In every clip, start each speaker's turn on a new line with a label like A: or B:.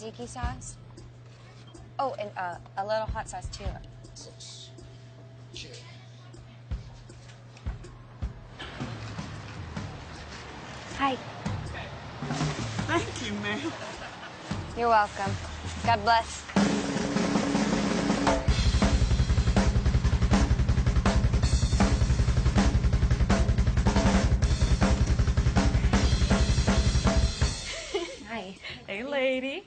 A: tzatziki sauce. Oh, and a little hot sauce too.
B: Cheers.
A: Hi.
C: Thank you, ma'am.
A: You're welcome. God bless. Hi.
D: Hey, lady.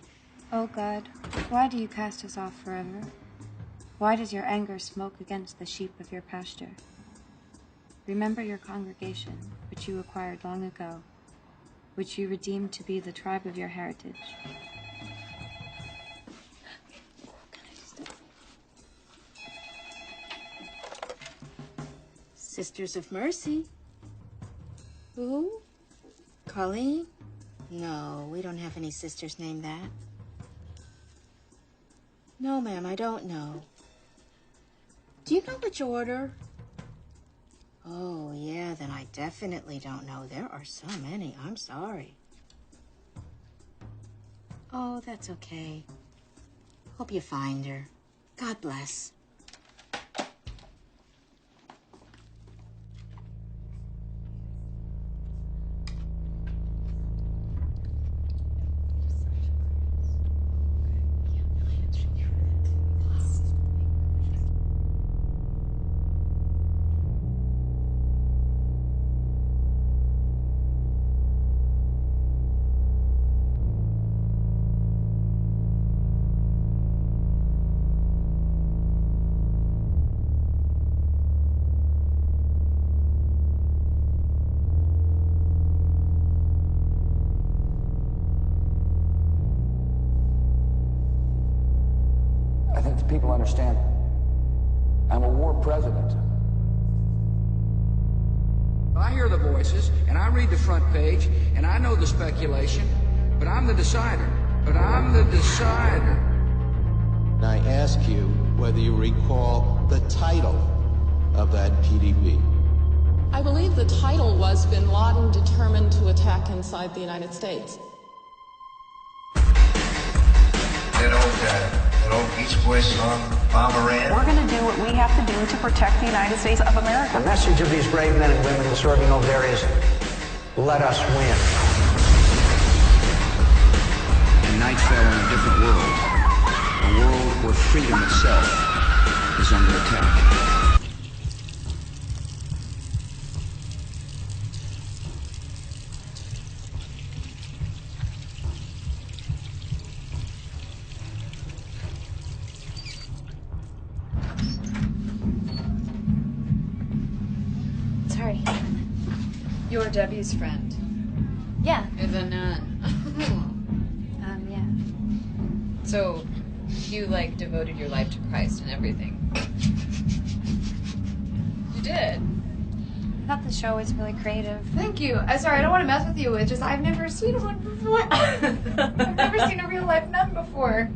A: Oh, God, why do you cast us off forever? Why does your anger smoke against the sheep of your pasture? Remember your congregation, which you acquired long ago, which you redeemed to be the tribe of your heritage.
E: Sisters of Mercy. Who? Colleen? No, we don't have any sisters named that. No, ma'am, I don't know. Do you know which order? Oh, yeah, then I definitely don't know. There are so many. I'm sorry. Oh, that's okay. Hope you find her. God bless.
F: I think the people understand. I'm a war president.
G: I hear the voices, and I read the front page, and I know the speculation, but I'm the decider.
H: I ask you whether you recall the title of that PDB.
I: I believe the title was Bin Laden determined to attack inside the United States.
J: That old Beach Boys song, Bomber Ran.
K: We're going to do what we have to do to protect the United States of America.
L: The message of these brave men and women serving over there is, let us win.
G: And night fell in a different world. A world where freedom itself is under attack.
A: Sorry.
D: You're Debbie's friend.
A: Yeah.
D: Is a nun.
A: Yeah.
D: So, you, like, devoted your life to Christ and everything. You did.
A: I thought the show was really creative.
M: Thank you. Sorry, I don't want to mess with you. It's just I've never seen one before. I've never seen a real life nun before.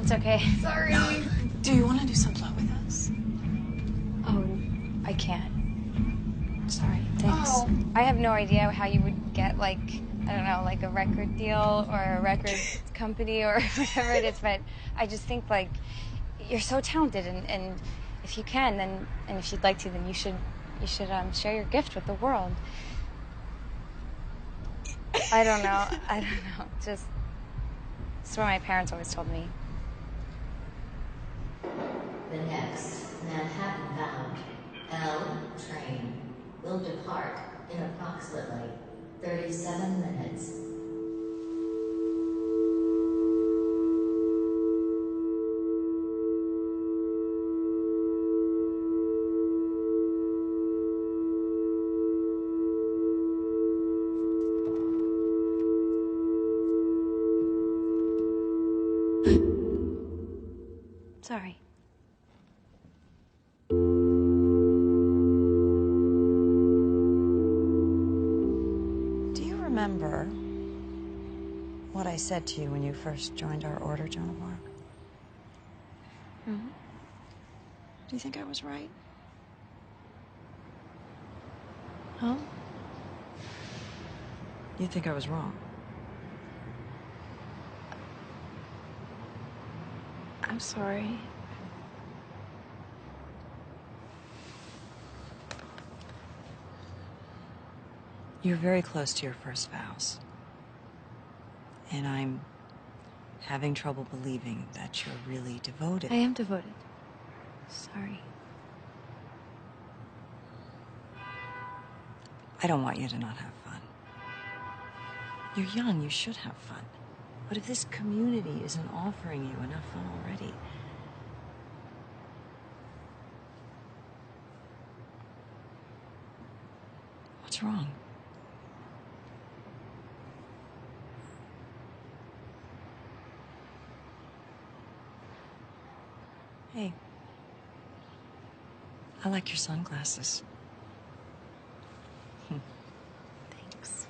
A: It's okay.
M: Sorry.
I: Do you want to do some blow with us?
A: Oh, I can't. Sorry. Thanks.
M: Oh.
A: I have no idea how you would get, like, I don't know, like a record deal or a record company or whatever it is, but I just think, like, you're so talented, and if you can, then, and if you'd like to, then you should share your gift with the world. I don't know. Just, it's what my parents always told me.
N: The next Manhattan-bound L train will depart in approximately 37 minutes.
A: Sorry.
O: Remember what I said to you when you first joined our order, Joan of Arc?
A: Mm-hmm.
O: Do you think I was right? Huh? You think I was wrong?
M: I'm sorry.
O: You're very close to your first vows. And I'm having trouble believing that you're really devoted.
M: I am devoted. Sorry.
O: I don't want you to not have fun. You're young, you should have fun. But if this community isn't offering you enough fun already, what's wrong? Hey, I like your sunglasses.
M: Thanks.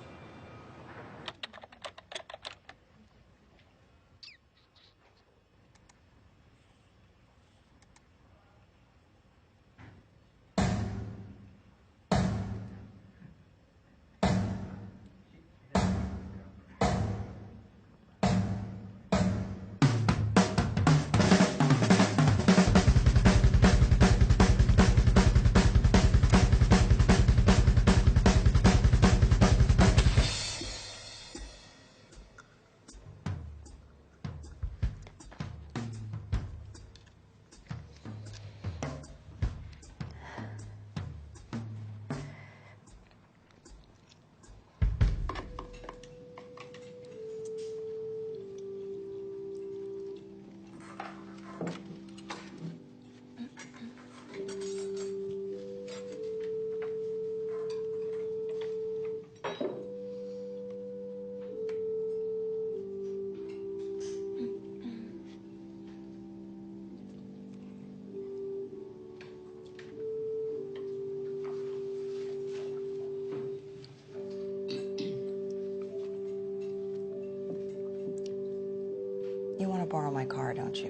O: You want to borrow my car, don't you?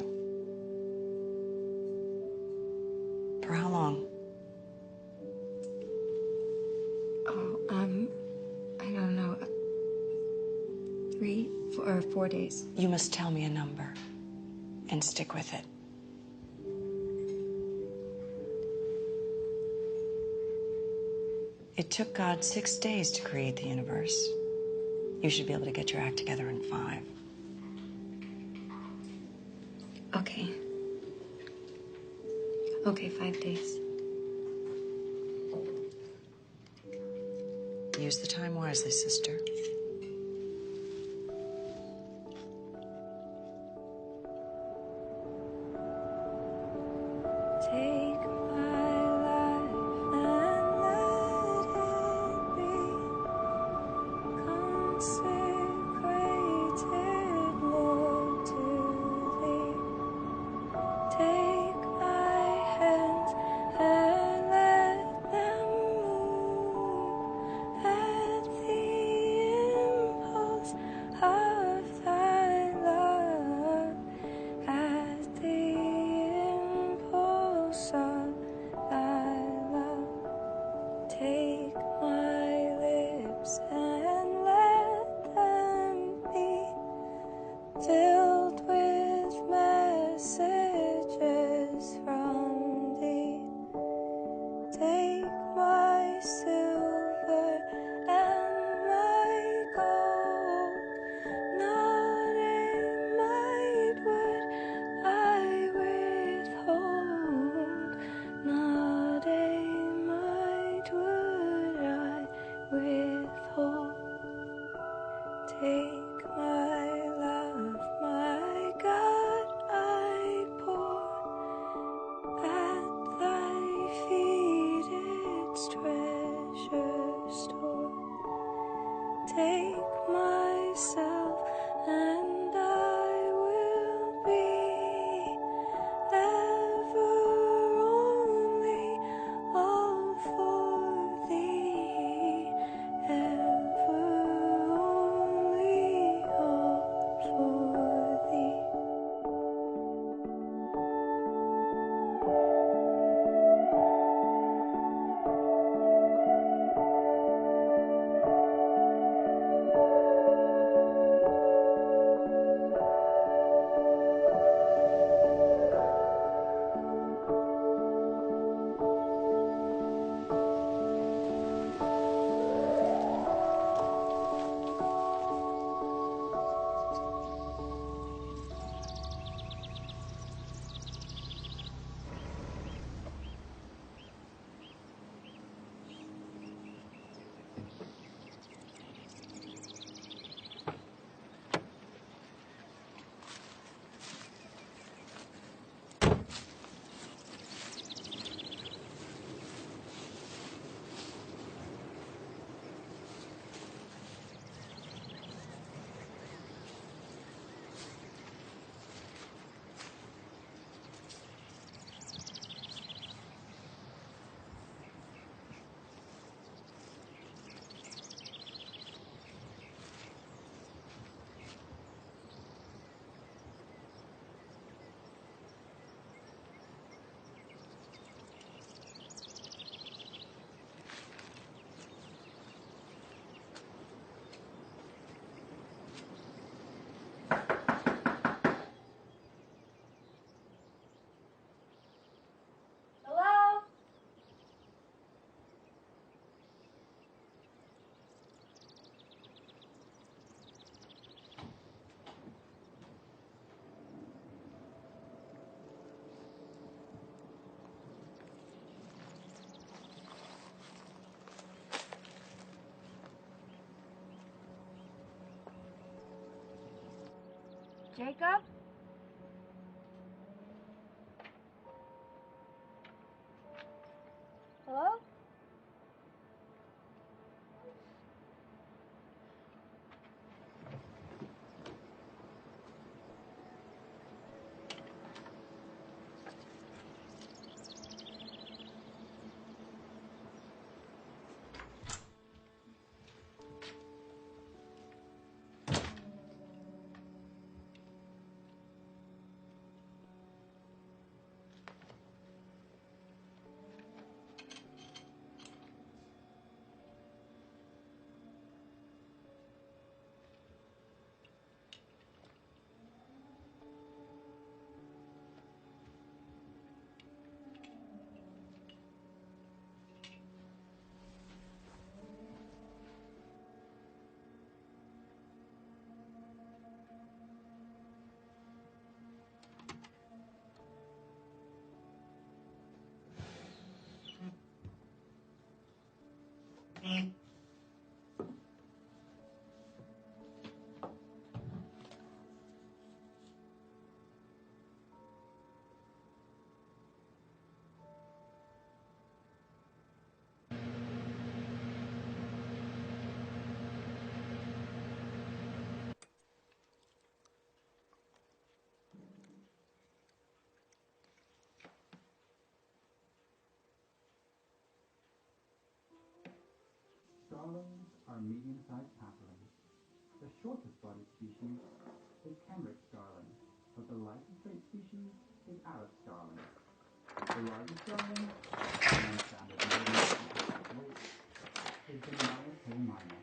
O: For how long?
M: Oh, I don't know. 3 or 4 days.
O: You must tell me a number and stick with it. It took God 6 days to create the universe. You should be able to get your act together in 5.
M: Okay. Okay, 5 days.
O: Use the time wisely, sister.
A: Take my life and let it be consecrated, Lord, to Thee. Take my hands and let them move at the impulse of Thy love, at the impulse of Thy love. Take my lips and let them be filled with messages from Thee. Take my silver and my gold, not a mite would I withhold. Jacob? Hello?
B: Starlings are medium-sized caperlings. The shortest body species is Kenrick starling, but the lightest weight species is Arab starling. The largest starling, non-standard weight, is the Maya minor.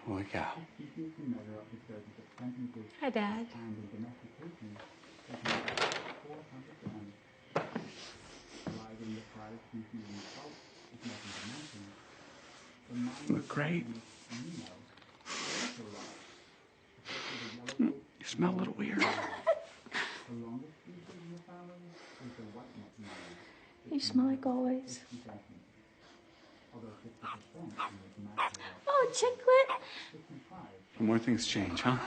C: Holy cow.
B: This species can measure up to 36 centimeters.
A: Hi, Dad.
B: And in domestication, they can weigh 400 grams. Riding the pride species in bulk is nothing to mention.
C: Look great. You smell a little weird.
A: You smell like always. Oh, chiclet!
C: More things change, huh?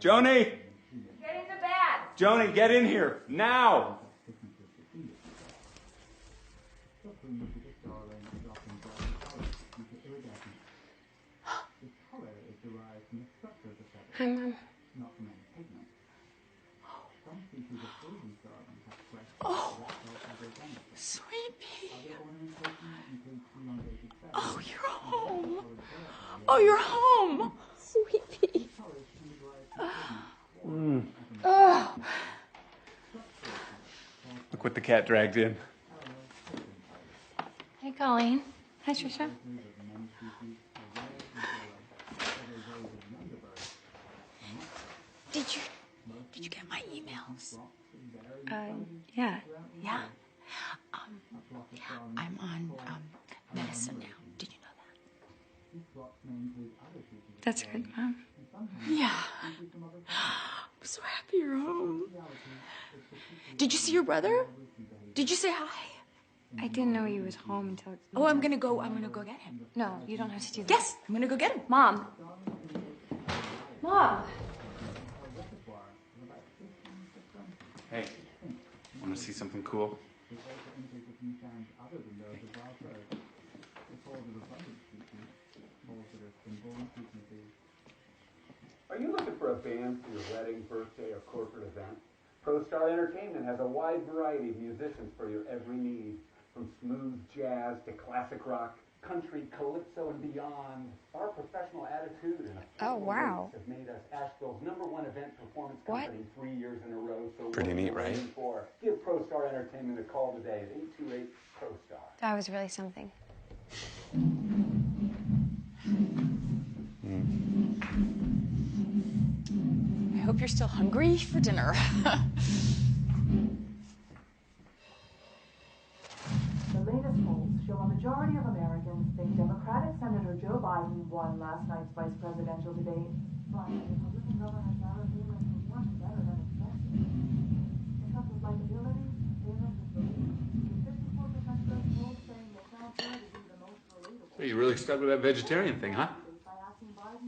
C: Joni!
M: Get in the bag!
C: Joni, get in here! Now!
A: Hi, Mom.
O: Oh, sweet pea. Oh, you're home. Oh, you're home. Sweet pea.
C: Oh. Look what the cat dragged in.
A: Hey, Colleen. Hi, Trisha.
O: Did you get my emails?
A: Yeah.
O: Yeah. I'm on medicine now. Did you know that?
A: That's good, Mom.
O: Yeah. I'm so happy you're home. Did you see your brother? Did you say hi?
A: I didn't know he was home until...
O: Oh, I'm gonna go get him.
A: No, you don't have to do that.
O: Yes, I'm gonna go get him.
A: Mom. Mom.
C: Hey, want to see something cool?
P: Are you looking for a band for your wedding, birthday, or corporate event? ProStar Entertainment has a wide variety of musicians for your every need, from smooth jazz to classic rock, country, calypso, and beyond. Our professional attitude and
A: wow.
P: have made us Asheville's #1 event performance company 3 years in a row. So
C: pretty neat, right?
P: Give ProStar Entertainment a call today at 828-PROSTAR.
A: That was really something.
O: I hope you're still hungry for dinner.
K: The latest polls show a majority of Americans think Democratic Senator Joe Biden won last night's vice presidential debate. But Republican Governor Sarah Palin was much better than expected. In terms of likability, Palin is the lead, with 54% of those polls saying they found her to be the most relatable.
C: Hey, you really stuck with that vegetarian thing, huh?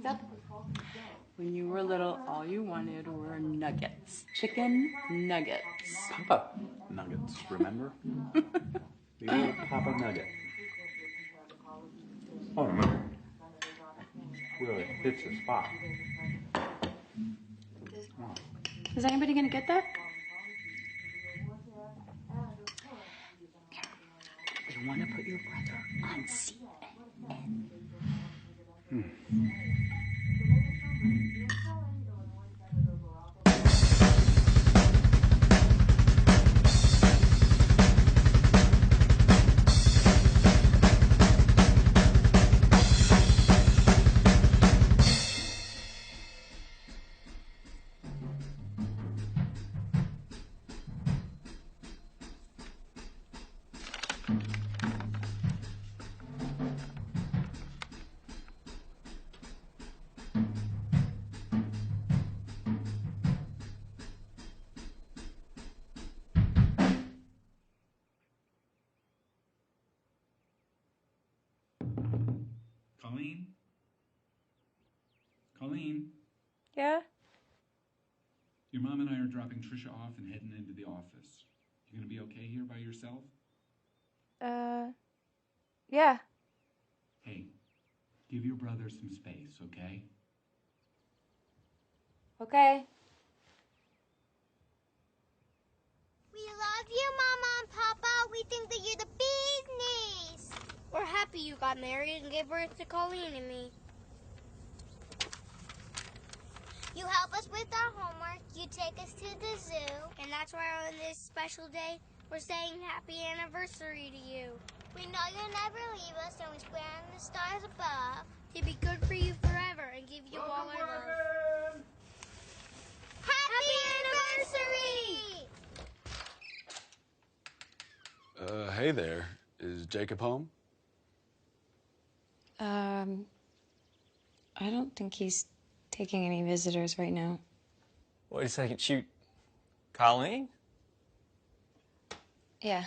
O: Yep. We
Q: When you were little, all you wanted were nuggets. Chicken nuggets.
C: Papa Nuggets, remember? The old Papa Nugget. Oh, no. Really hits the spot. Oh.
Q: Is anybody gonna get that? You want to put your brother on CNN.
C: Colleen? Colleen?
A: Yeah?
C: Your mom and I are dropping Trisha off and heading into the office. You gonna be okay here by yourself?
A: Yeah.
C: Hey, give your brother some space, okay?
A: Okay.
R: We love you, Mama and Papa. We think that you're the bee's knees. We're happy you got married and gave birth to Colleen and me. You help us with our homework, you take us to the zoo, and that's why on this special day, we're saying happy anniversary to you. We know you'll never leave us, and we swear on the stars above to be good for you forever and give you all our love. Happy anniversary!
S: Hey there. Is Jacob home?
A: I don't think he's taking any visitors right now.
T: Wait a second, shoot. Colleen?
A: Yeah.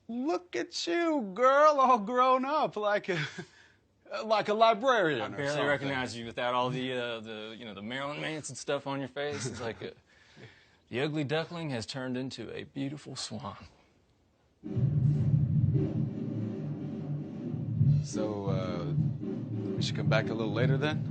S: Look at you, girl, all grown up like a librarian.
T: I
S: or
T: barely
S: something.
T: recognize you without all the Marilyn Manson stuff on your face. It's like the ugly duckling has turned into a beautiful swan.
S: So, we should come back a little later then?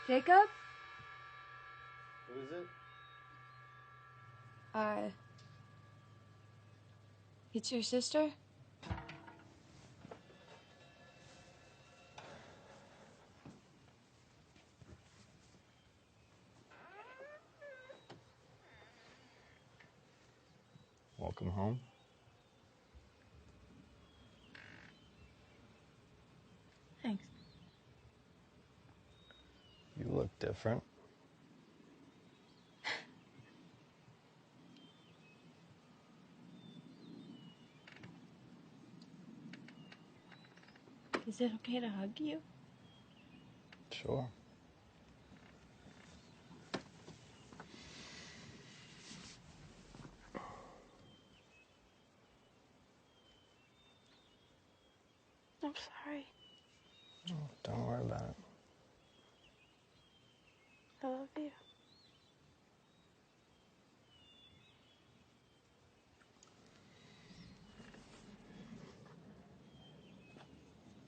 A: Jacob?
T: Who is it?
A: It's your sister?
T: Welcome home.
Q: Thanks.
T: You look different.
Q: Is it okay to hug you?
T: Sure.
Q: I'm sorry.
T: Oh, don't worry about it.
Q: I love you.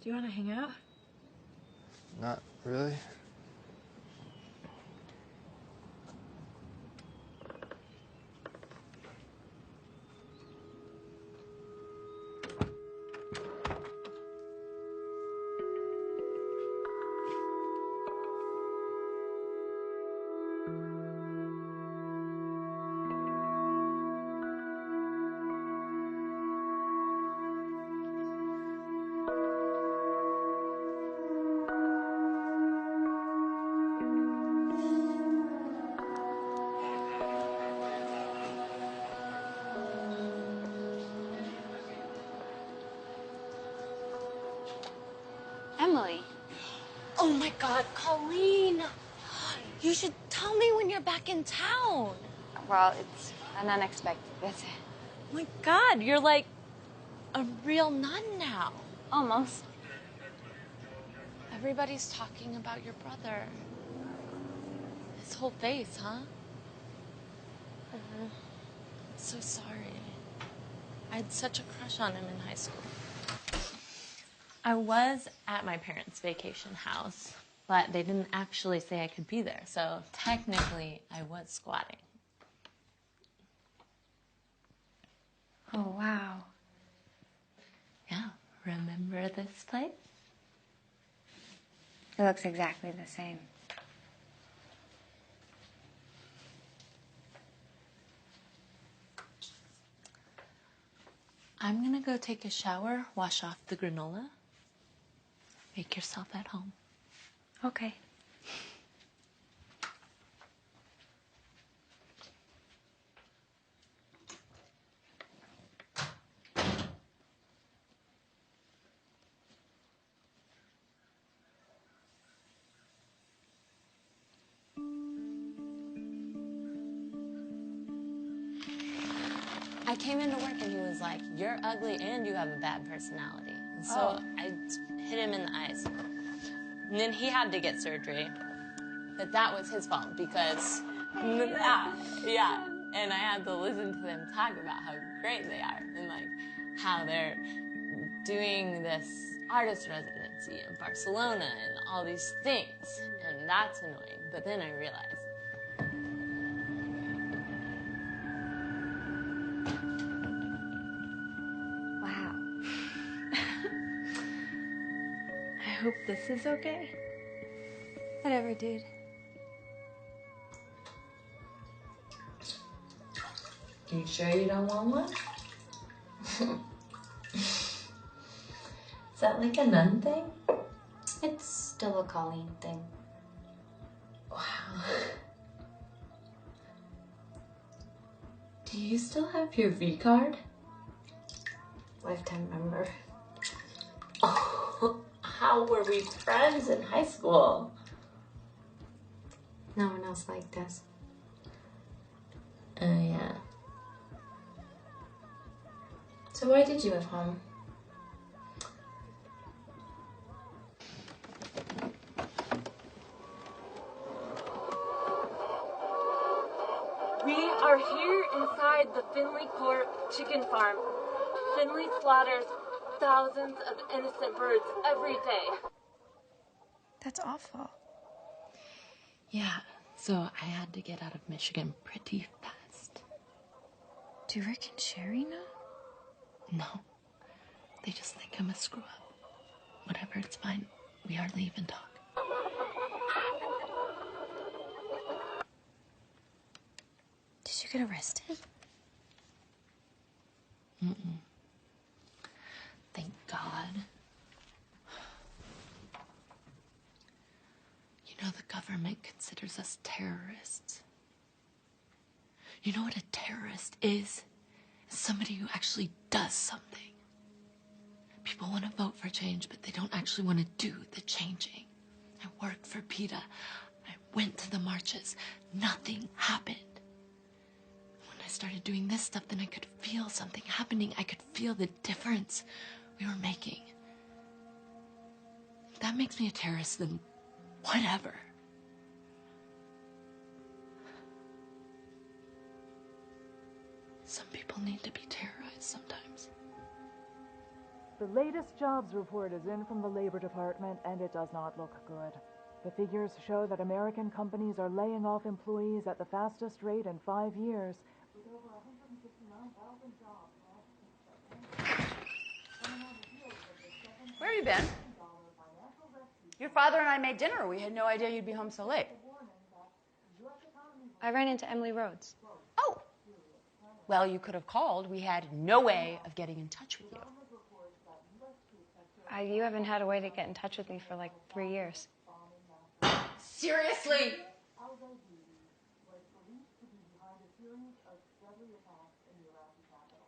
U: Do you want to hang out?
V: Not really.
A: Emily.
W: Oh my God, Colleen! You should tell me when you're back in town.
A: Well, it's an unexpected visit.
W: Oh my God, you're like a real nun now.
A: Almost.
W: Everybody's talking about your brother. His whole face, huh? I'm so sorry. I had such a crush on him in high school. I was at my parents' vacation house, but they didn't actually say I could be there, so technically I was squatting.
A: Oh, wow.
W: Yeah, remember this place?
A: It looks exactly the same.
W: I'm gonna go take a shower, wash off the granola. Make yourself at home.
A: Okay.
W: I came into work and he was like, "You're ugly and you have a bad personality." And so I hit him in the eyes. And then he had to get surgery. But that was his fault because, yeah. And I had to listen to them talk about how great they are and like how they're doing this artist residency in Barcelona and all these things. And that's annoying. But then I realized,
A: Wow. I hope this is okay. Whatever, dude.
W: you sure you don't want one? Is that like a nun thing?
A: It's still a Colleen thing.
W: Wow. Do you still have your V card?
A: Lifetime member.
W: Oh, how were we friends in high school?
A: No one else liked us.
W: Oh, yeah.
A: So why did you have home?
W: We are here inside the Finley Court chicken farm. Finley slaughters thousands of innocent birds every day.
A: That's awful.
W: Yeah, so I had to get out of Michigan pretty fast.
A: Do Rick and Sherry know?
W: No, they just think I'm a screw up. Whatever, it's fine. We hardly even talk.
A: Did you get arrested?
W: Mm-mm. Thank God. You know, the government considers us terrorists. You know what a terrorist is? It's somebody who actually does something. People want to vote for change, but they don't actually want to do the changing. I worked for PETA. I went to the marches. Nothing happened. When I started doing this stuff, then I could feel something happening. I could feel the difference we were making. If that makes me a terrorist, then whatever. Some people need to be terrorized sometimes.
K: The latest jobs report is in from the Labor Department, and it does not look good. The figures show that American companies are laying off employees at the fastest rate in 5 years, with over 169,000 jobs lost.
Q: Where have you been? Your father and I made dinner. We had no idea you'd be home so late.
A: I ran into Emily Rhodes.
Q: Oh. Well, you could have called. We had no way of getting in touch with you.
A: You haven't had a way to get in touch with me for like 3 years.
Q: Seriously?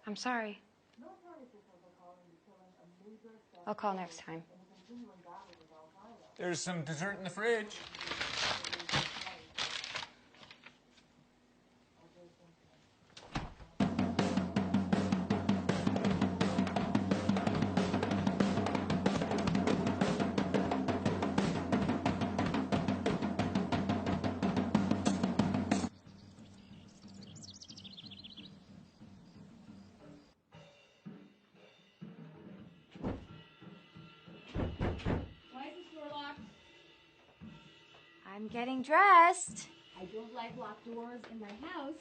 A: I'm sorry. I'll call next time.
T: There's some dessert in the fridge.
A: I'm getting dressed.
E: I don't like locked doors in my house.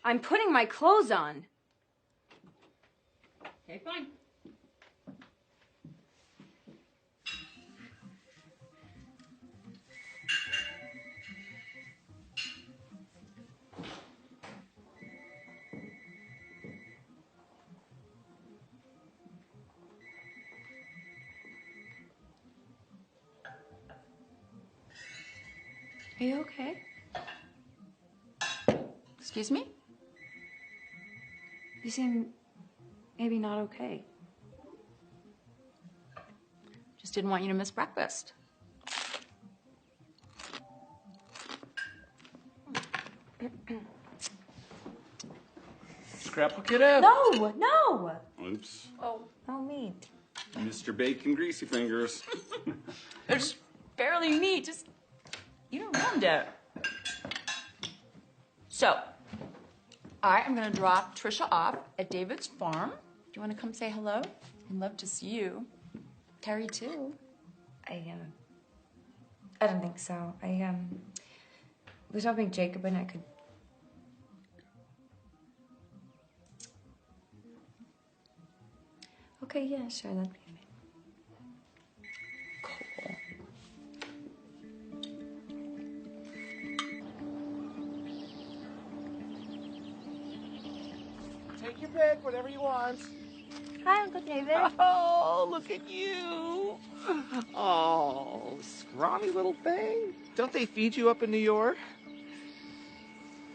A: I'm putting my clothes on.
E: Okay, fine.
A: Are you okay?
Q: Excuse me?
A: You seem maybe not okay.
Q: Just didn't want you to miss breakfast.
S: Scrapple kid up.
A: No, no.
S: Oops.
A: Oh, no meat.
S: Mr. Bacon Greasy Fingers.
Q: There's barely meat. Just eat around it. So, I'm going to drop Trisha off at David's farm. Do you want to come say hello? I'd love to see you. Terry, too.
A: I don't think so. I was hoping Jacob and I could. Okay, yeah, sure, that'd be fine.
V: Take your pick, whatever you want.
A: Hi, Uncle David.
V: Oh, look at you. Oh, scrawny little thing. Don't they feed you up in New York?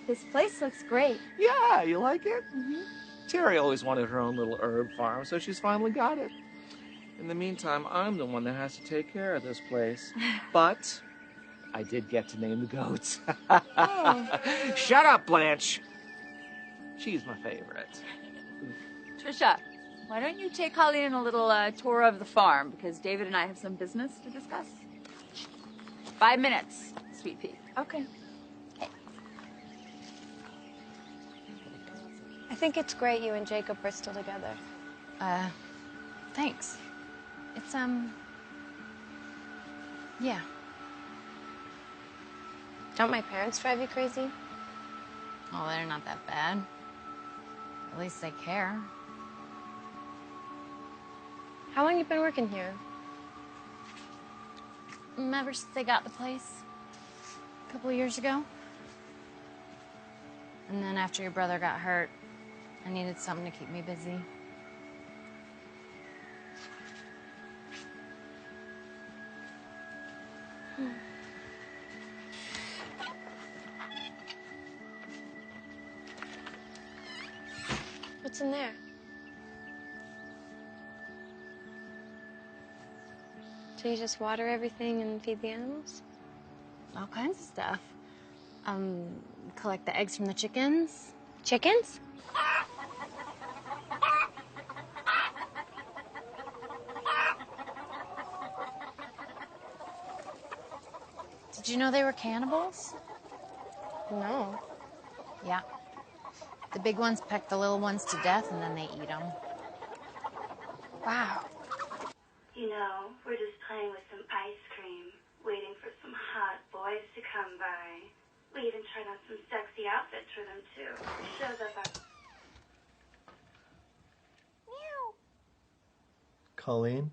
A: This place looks great.
V: Yeah, you like it? Mm-hmm. Terry always wanted her own little herb farm, so she's finally got it. In the meantime, I'm the one that has to take care of this place. But I did get to name the goats.
A: Oh.
V: Shut up, Blanche. She's my favorite.
Q: Trisha, why don't you take Colleen on a little tour of the farm, because David and I have some business to discuss. 5 minutes, sweet pea.
A: Okay. I think it's great you and Jacob are still together.
W: Thanks. It's, yeah.
A: Don't my parents drive you crazy?
W: Oh, they're not that bad. At least they care.
A: How long you been working here?
W: Ever since they got the place. A couple of years ago. And then after your brother got hurt, I needed something to keep me busy.
A: What's in there? Do you just water everything and feed the animals?
W: All kinds of stuff. Collect the eggs from the chickens.
A: Chickens?
W: Did you know they were cannibals?
A: No.
W: Yeah. The big ones peck the little ones to death and then they eat them.
A: Wow.
F: You know, we're just playing with some ice cream, waiting for some hot boys to come by. We even tried on some sexy outfits for them, too. Shows up our... Meow.
H: Colleen?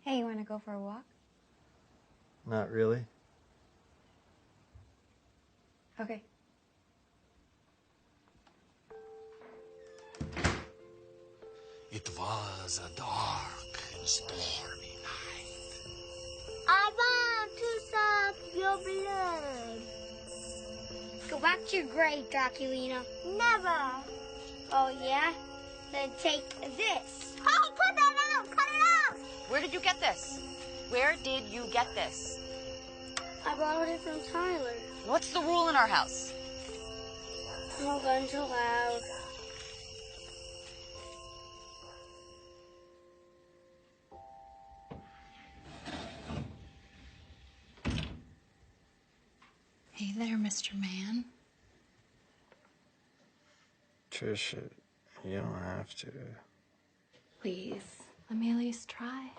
A: Hey, you want to go for a walk?
H: Not really.
A: Okay.
U: It was a dark and stormy night.
R: I want to suck your blood. Go back to your grave, Draculina. Never. Oh, yeah? Then take this. Hey, cut that out! Cut it out!
W: Where did you get this? Where did you get this?
R: I borrowed it from Tyler.
W: What's the rule in our house?
R: No guns allowed.
X: Hey there, Mr. Man.
H: Trisha, you don't have to.
X: Please, let me at least try.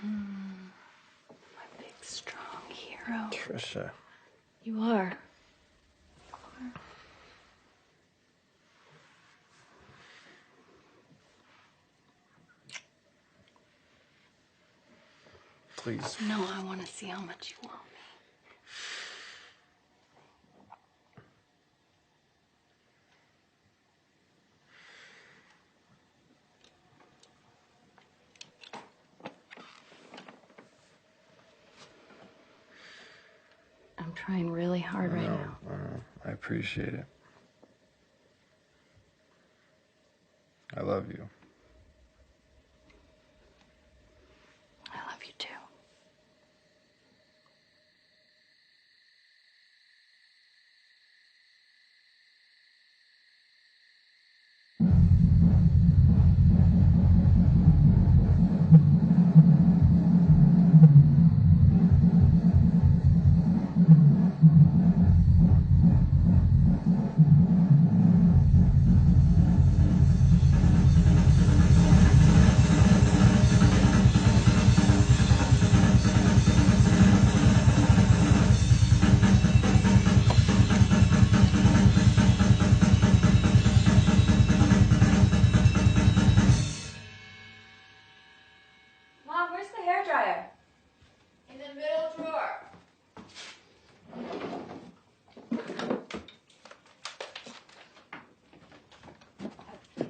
X: My big, strong hero.
H: Trisha.
X: You are.
H: Please.
X: No, I want to see how much you want me. I'm trying really hard right now.
H: I appreciate it. I love you.
X: I love you too.
Q: Mom, where's the hairdryer? In the middle drawer.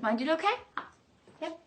Q: Mine did okay? Yep.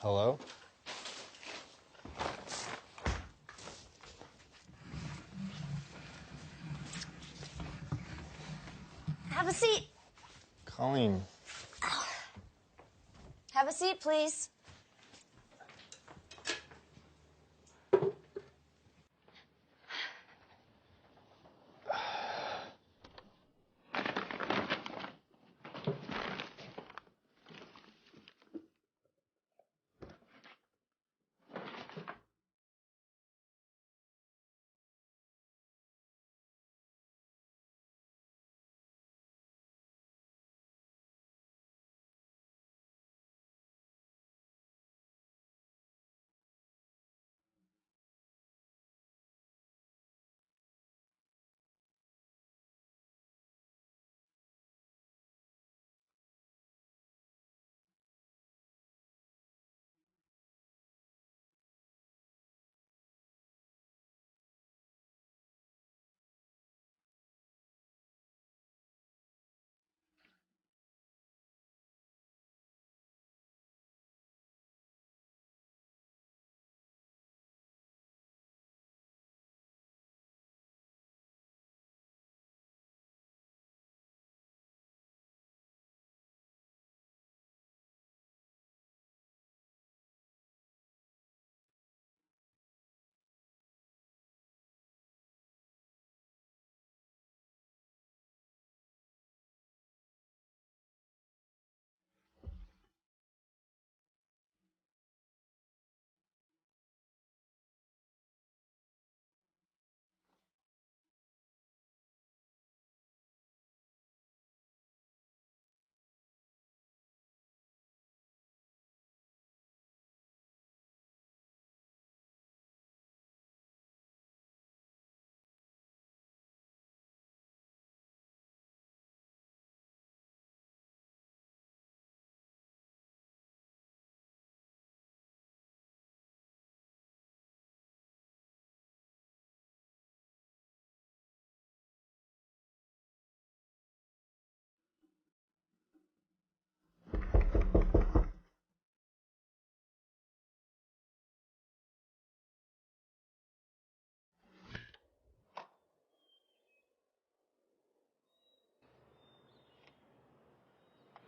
H: Hello?
W: Have a seat.
H: Colleen.
W: Have a seat, please.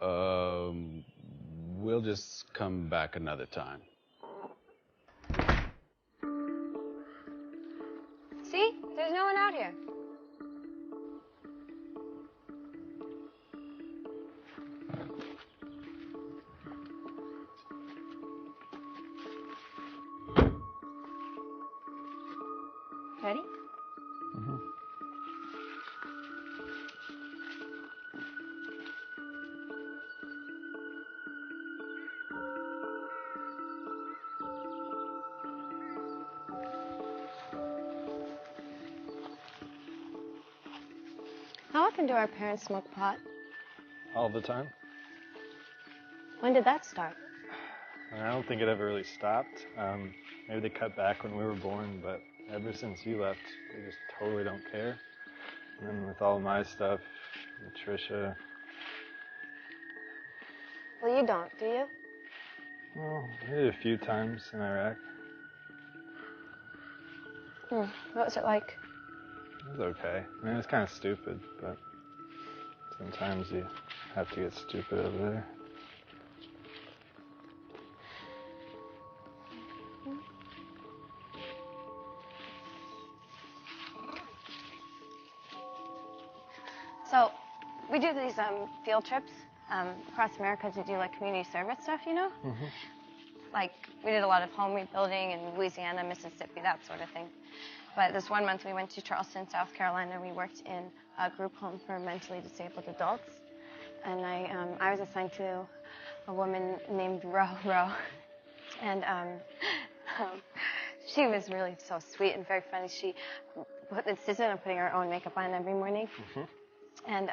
S: We'll just come back another time.
A: See? There's no one out here. Ready?
H: Mm-hmm.
X: How often do our parents smoke pot?
H: All the time.
X: When did that start?
H: I don't think it ever really stopped. Maybe they cut back when we were born, but ever since you left, they just totally don't care. And then with all my stuff, with Trisha,
X: Well, you don't, do you?
H: well, I did it a few times in Iraq.
X: What was it like?
H: It was okay. I mean, it's kind of stupid, but sometimes you have to get stupid over there.
A: So, we do these field trips across America to do like community service stuff, you know?
H: Mm-hmm.
A: Like, we did a lot of home rebuilding in Louisiana, Mississippi, that sort of thing. But this one month we went to Charleston, South Carolina. We worked in a group home for mentally disabled adults. And I was assigned to a woman named Ro. And she was really so sweet and very funny. She insisted on putting her own makeup on every morning.
H: Mm-hmm.
A: And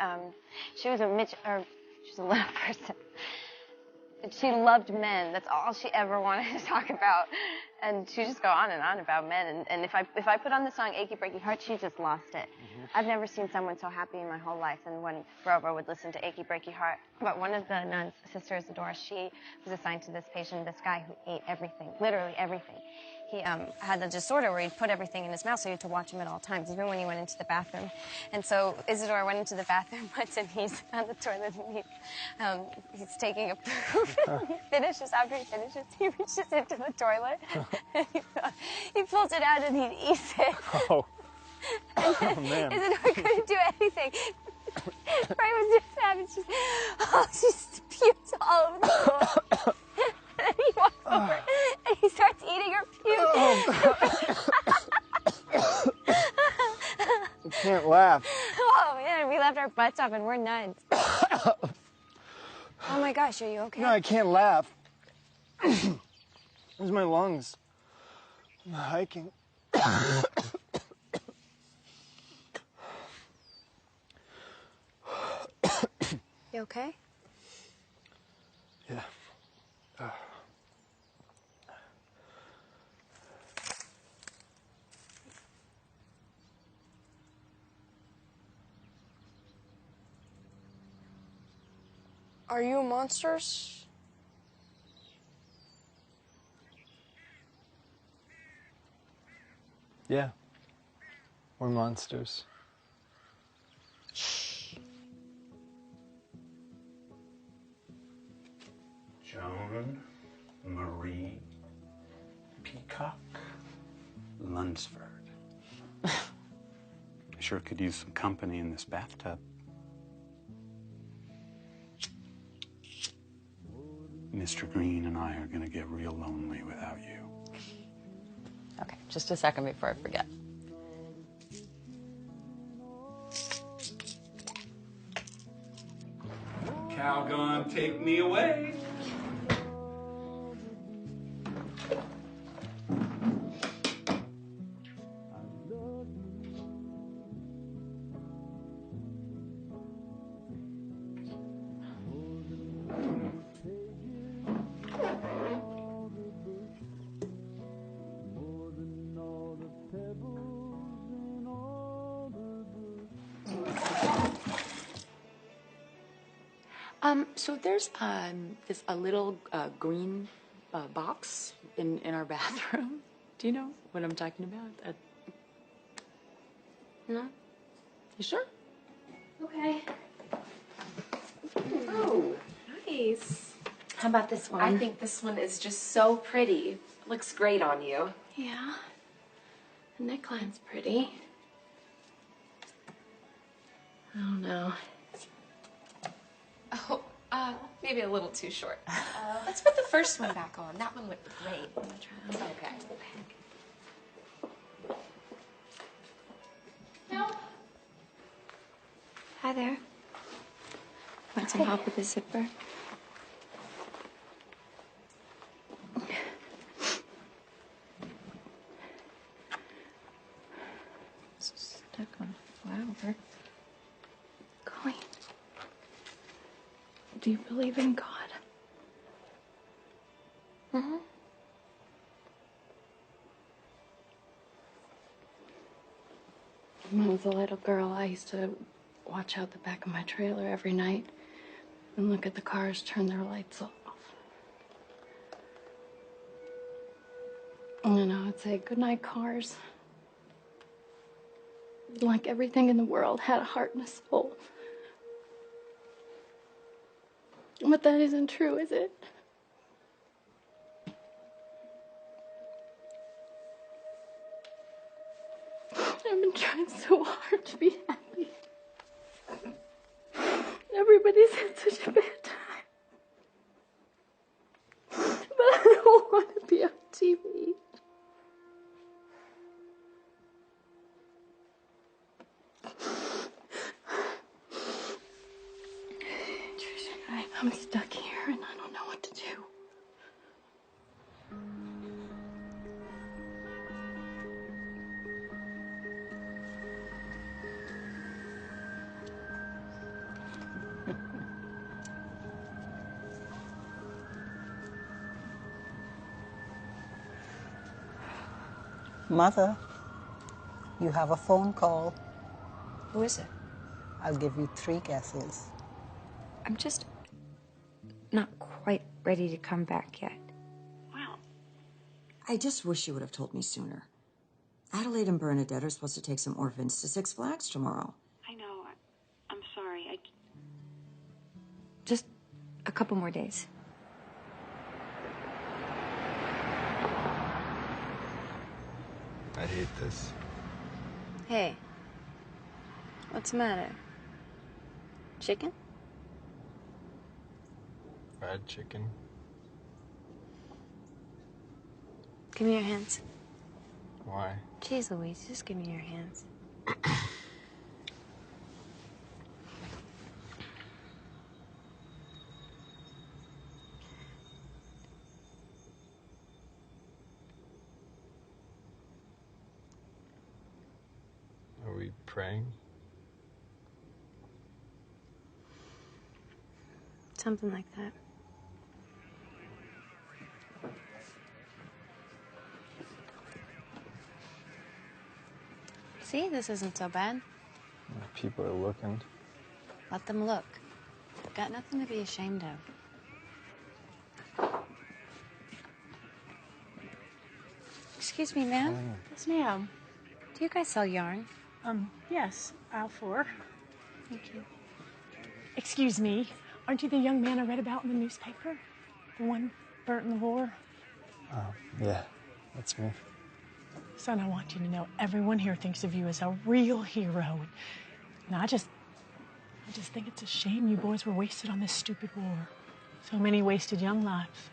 A: she was a little person. And she loved men. That's all she ever wanted to talk about. And she'd just go on and on about men. And if I put on the song Achy Breaky Heart, she just lost it.
H: Mm-hmm.
A: I've never seen someone so happy in my whole life than when Barbara would listen to Achy Breaky Heart. But one of the nuns, Sister Isadora, she was assigned to this patient, this guy who ate everything, literally everything. He had a disorder where he'd put everything in his mouth, so you had to watch him at all times, even when he went into the bathroom. And so Isadora went into the bathroom once, and he's on the toilet, and he's taking a poop. And he finishes. After he finishes, he reaches into the toilet, and he pulls it out, and he eats it.
H: Oh.
A: And then
H: Man.
A: Isadora couldn't do anything. Frank was just having, she pukes all over the floor. And then he walks over and he starts eating her puke.
H: I can't laugh.
A: Oh man, we left our butts off and we're nuns. Oh my gosh, are you okay?
H: No, I can't laugh. Where's my lungs? I'm hiking.
A: You okay?
H: Yeah.
D: Are you monsters?
H: Yeah. We're monsters.
P: Joan Marie Peacock Lunsford. I sure could use some company in this bathtub. Mr. Green and I are gonna get real lonely without you.
Q: Okay, just a second before I forget.
P: Calgon, take me away.
G: So there's a little green box in our bathroom. Do you know what I'm talking about? No? You sure?
D: Okay.
G: Oh,
X: nice.
W: How about this one?
X: I think this one is just so pretty. Looks great on you.
M: Yeah. The neckline's pretty.
X: I don't know. Oh, maybe a little too short. Let's put the first one back on. That one looked great. I'm gonna try. Okay. No.
W: Hi there. Want some help with the zipper? Stuck on a flower.
M: Colleen, do you believe in God?
X: Mm-hmm.
M: When I was a little girl, I used to watch out the back of my trailer every night and look at the cars turn their lights off. And then I would say, "Good night, cars." Like everything in the world had a heart and a soul. But that isn't true, is it? I've been trying so hard to be happy. Everybody's had such a bad time. But I don't want to be on TV. Trisha, I'm stuck here and I don't know what to do.
I: Mother, you have a phone call.
O: Who is it?
I: I'll give you 3 guesses.
O: I'm just not quite ready to come back yet.
I: Well,
O: I just wish you would have told me sooner. Adelaide and Bernadette are supposed to take some orphans to Six Flags tomorrow.
I: I know. I'm sorry.
O: Just a couple more days.
H: I hate this.
O: Hey, what's the matter? Chicken?
H: Fried chicken.
O: Give me your hands.
H: Why?
O: Jeez Louise, just give me your hands.
H: Are we praying?
O: Something like that. See, this isn't so bad.
H: People are looking.
O: Let them look. Got nothing to be ashamed of. Excuse me, ma'am.
J: Yes, ma'am.
O: Do you guys sell yarn?
J: Yes, aisle 4.
O: Thank you.
J: Excuse me, aren't you the young man I read about in the newspaper? The one burnt in the war?
H: Yeah, that's me.
J: Son, I want you to know everyone here thinks of you as a real hero. And I just think it's a shame you boys were wasted on this stupid war. So many wasted young lives.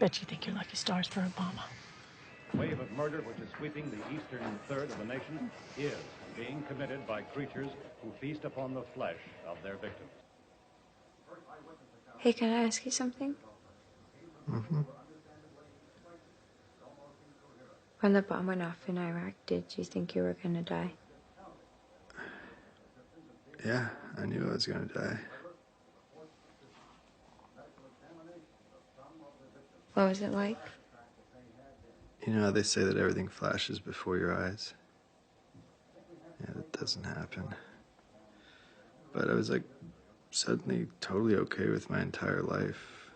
J: Bet you think you're lucky stars for Obama.
L: Wave of murder which is sweeping the eastern third of the nation is being committed by creatures who feast upon the flesh of their victims.
O: Hey, can I ask you something?
H: Mm-hmm.
O: When the bomb went off in Iraq, did you think you were gonna die?
H: Yeah, I knew I was gonna die.
O: What was it like?
H: You know how they say that everything flashes before your eyes? Yeah, that doesn't happen. But I was like suddenly totally okay with my entire life.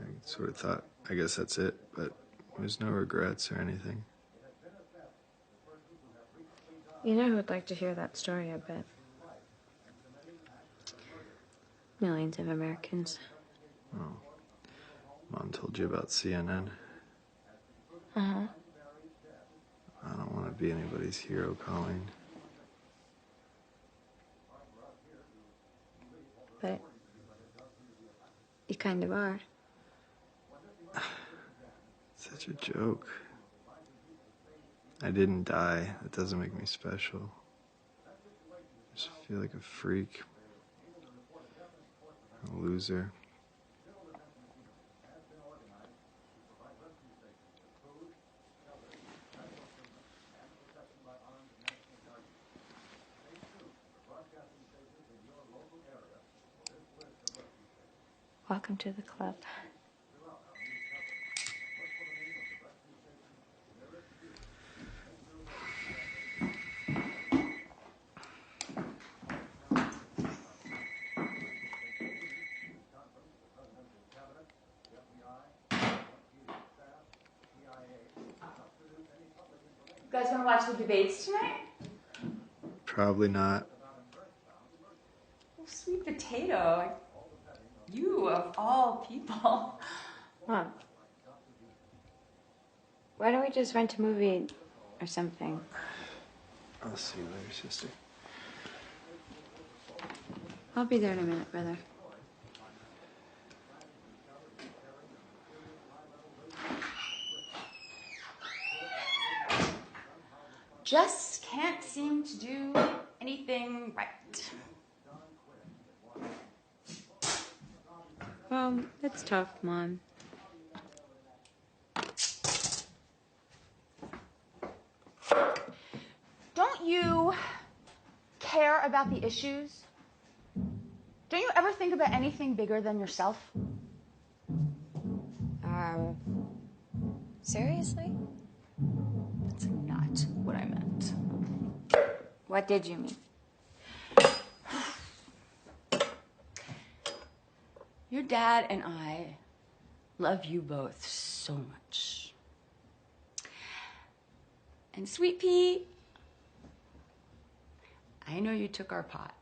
H: I sort of thought, I guess that's it, but there's no regrets or anything.
O: You know who would like to hear that story, I bet. Millions of Americans.
H: Oh, Mom told you about CNN.
A: Uh-huh.
H: I don't want to be anybody's hero, Colleen.
A: But you kind of are.
H: Such a joke. I didn't die. That doesn't make me special. I just feel like a freak. A loser.
A: Welcome to the club.
Q: You guys want to watch the debates tonight?
H: Probably not.
Q: Oh, sweet potato. You, of all people.
A: Mom, why don't we just rent a movie or something?
H: I'll see you later, sister.
A: I'll be there in a minute, brother.
Q: Just can't seem to do anything right.
A: Well, it's tough, Mom.
Q: Don't you care about the issues? Don't you ever think about anything bigger than yourself?
A: Seriously?
Q: That's not what I meant.
A: What did you mean?
Q: Your dad and I love you both so much. And Sweet Pea, I know you took our pot.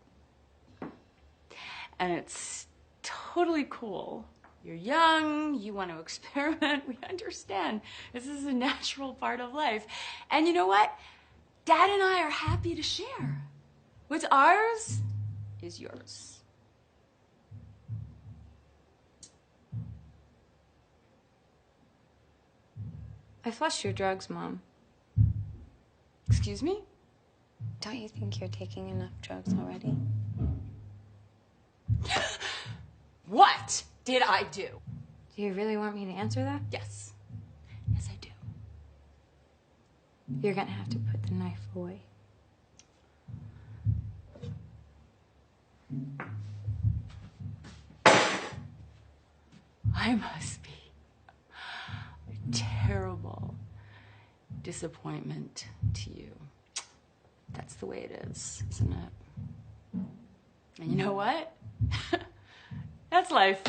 Q: And it's totally cool. You're young, you want to experiment, we understand. This is a natural part of life. And you know what? Dad and I are happy to share. What's ours is yours.
A: I flushed your drugs, Mom.
Q: Excuse me?
A: Don't you think you're taking enough drugs already?
Q: What did I do?
A: Do you really want me to answer that?
Q: Yes. Yes, I do.
A: You're gonna have to put the knife away.
Q: I must be a terrible disappointment to you. That's the way it is, isn't it? And you know what? That's life.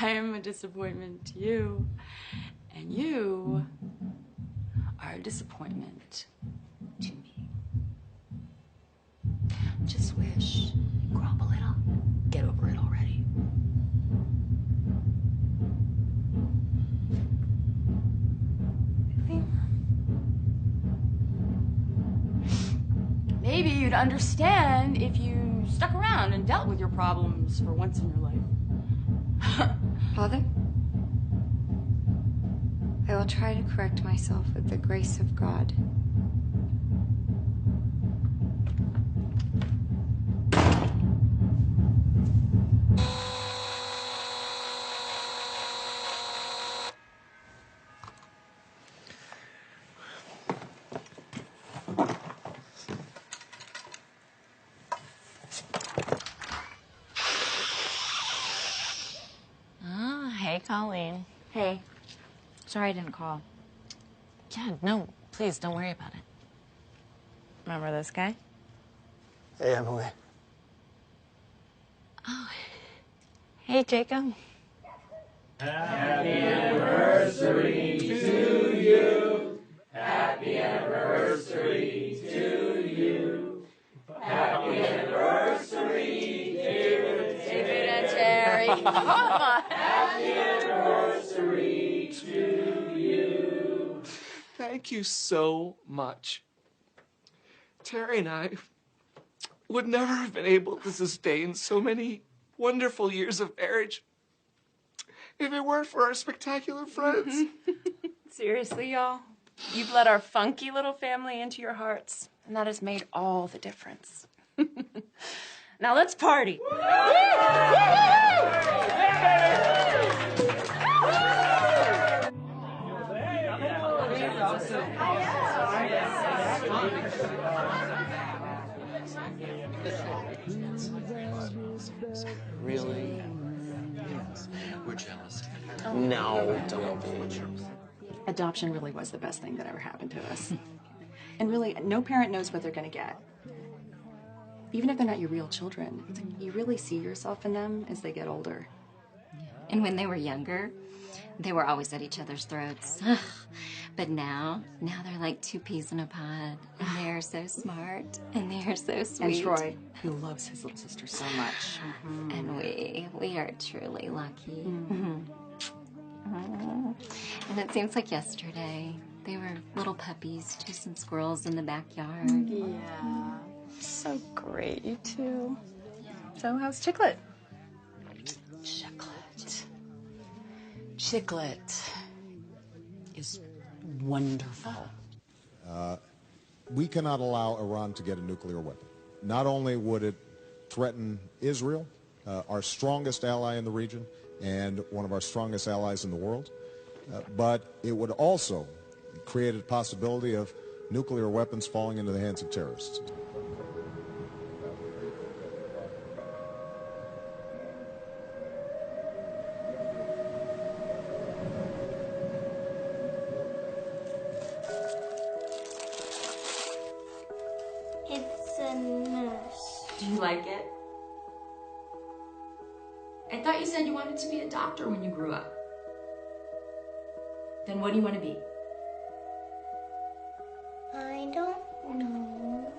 Q: I am a disappointment to you, and you are a disappointment to me. Just wish you grew up a little. Get over it already.
A: Really?
Q: Maybe you'd understand if you stuck around and dealt with your problems for once in your life.
A: Father? I will try to correct myself with the grace of God.
W: Hey, Colleen.
A: Hey. Sorry I didn't call.
W: Yeah, no, please don't worry about it. Remember this guy?
H: Hey, Emily.
W: Oh. Hey, Jacob.
B: Happy anniversary to you. Happy anniversary to you. Happy anniversary, dear David and Tara.
Q: Come on.
U: Happy anniversary to you.
V: Thank you so much. Terry and I would never have been able to sustain so many wonderful years of marriage if it weren't for our spectacular friends.
X: Seriously, y'all, you've let our funky little family into your hearts, and that has made all the difference. Now let's party.
V: Really?
U: We're jealous.
V: No, don't be.
J: Adoption really was the best thing that ever happened to us. And really, no parent knows what they're going to get. Even if they're not your real children, it's like you really see yourself in them as they get older.
C: And when they were younger, they were always at each other's throats. But now they're like two peas in a pod. And they're so smart. And they're so sweet.
J: And Troy, who loves his little sister so much.
C: And we are truly lucky. And it seems like yesterday, they were little puppies chasing squirrels in the backyard.
J: Yeah. So great, you two. So how's Chiclet?
G: Chiclet is wonderful.
K: We cannot allow Iran to get a nuclear weapon. Not only would it threaten Israel, our strongest ally in the region, and one of our strongest allies in the world, but it would also create a possibility of nuclear weapons falling into the hands of terrorists.
R: It's a nurse.
Q: Do you like it? I thought you said you wanted to be a doctor when you grew up. Then what do you want to be?
R: I don't know.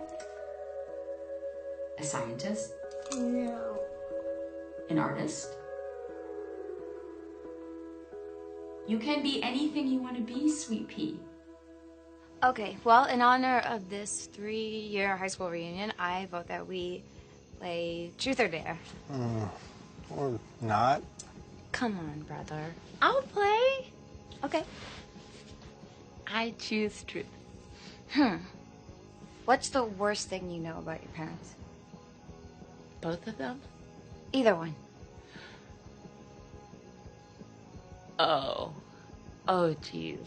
Q: A scientist?
R: No.
Q: An artist? You can be anything you want to be, Sweet Pea.
A: Okay, well, in honor of this 3-year high school reunion, I vote that we play Truth or Dare.
H: Or not.
A: Come on, brother.
W: I'll play.
A: Okay.
W: I choose truth.
A: What's the worst thing you know about your parents?
W: Both of them?
A: Either one.
W: Oh, geez.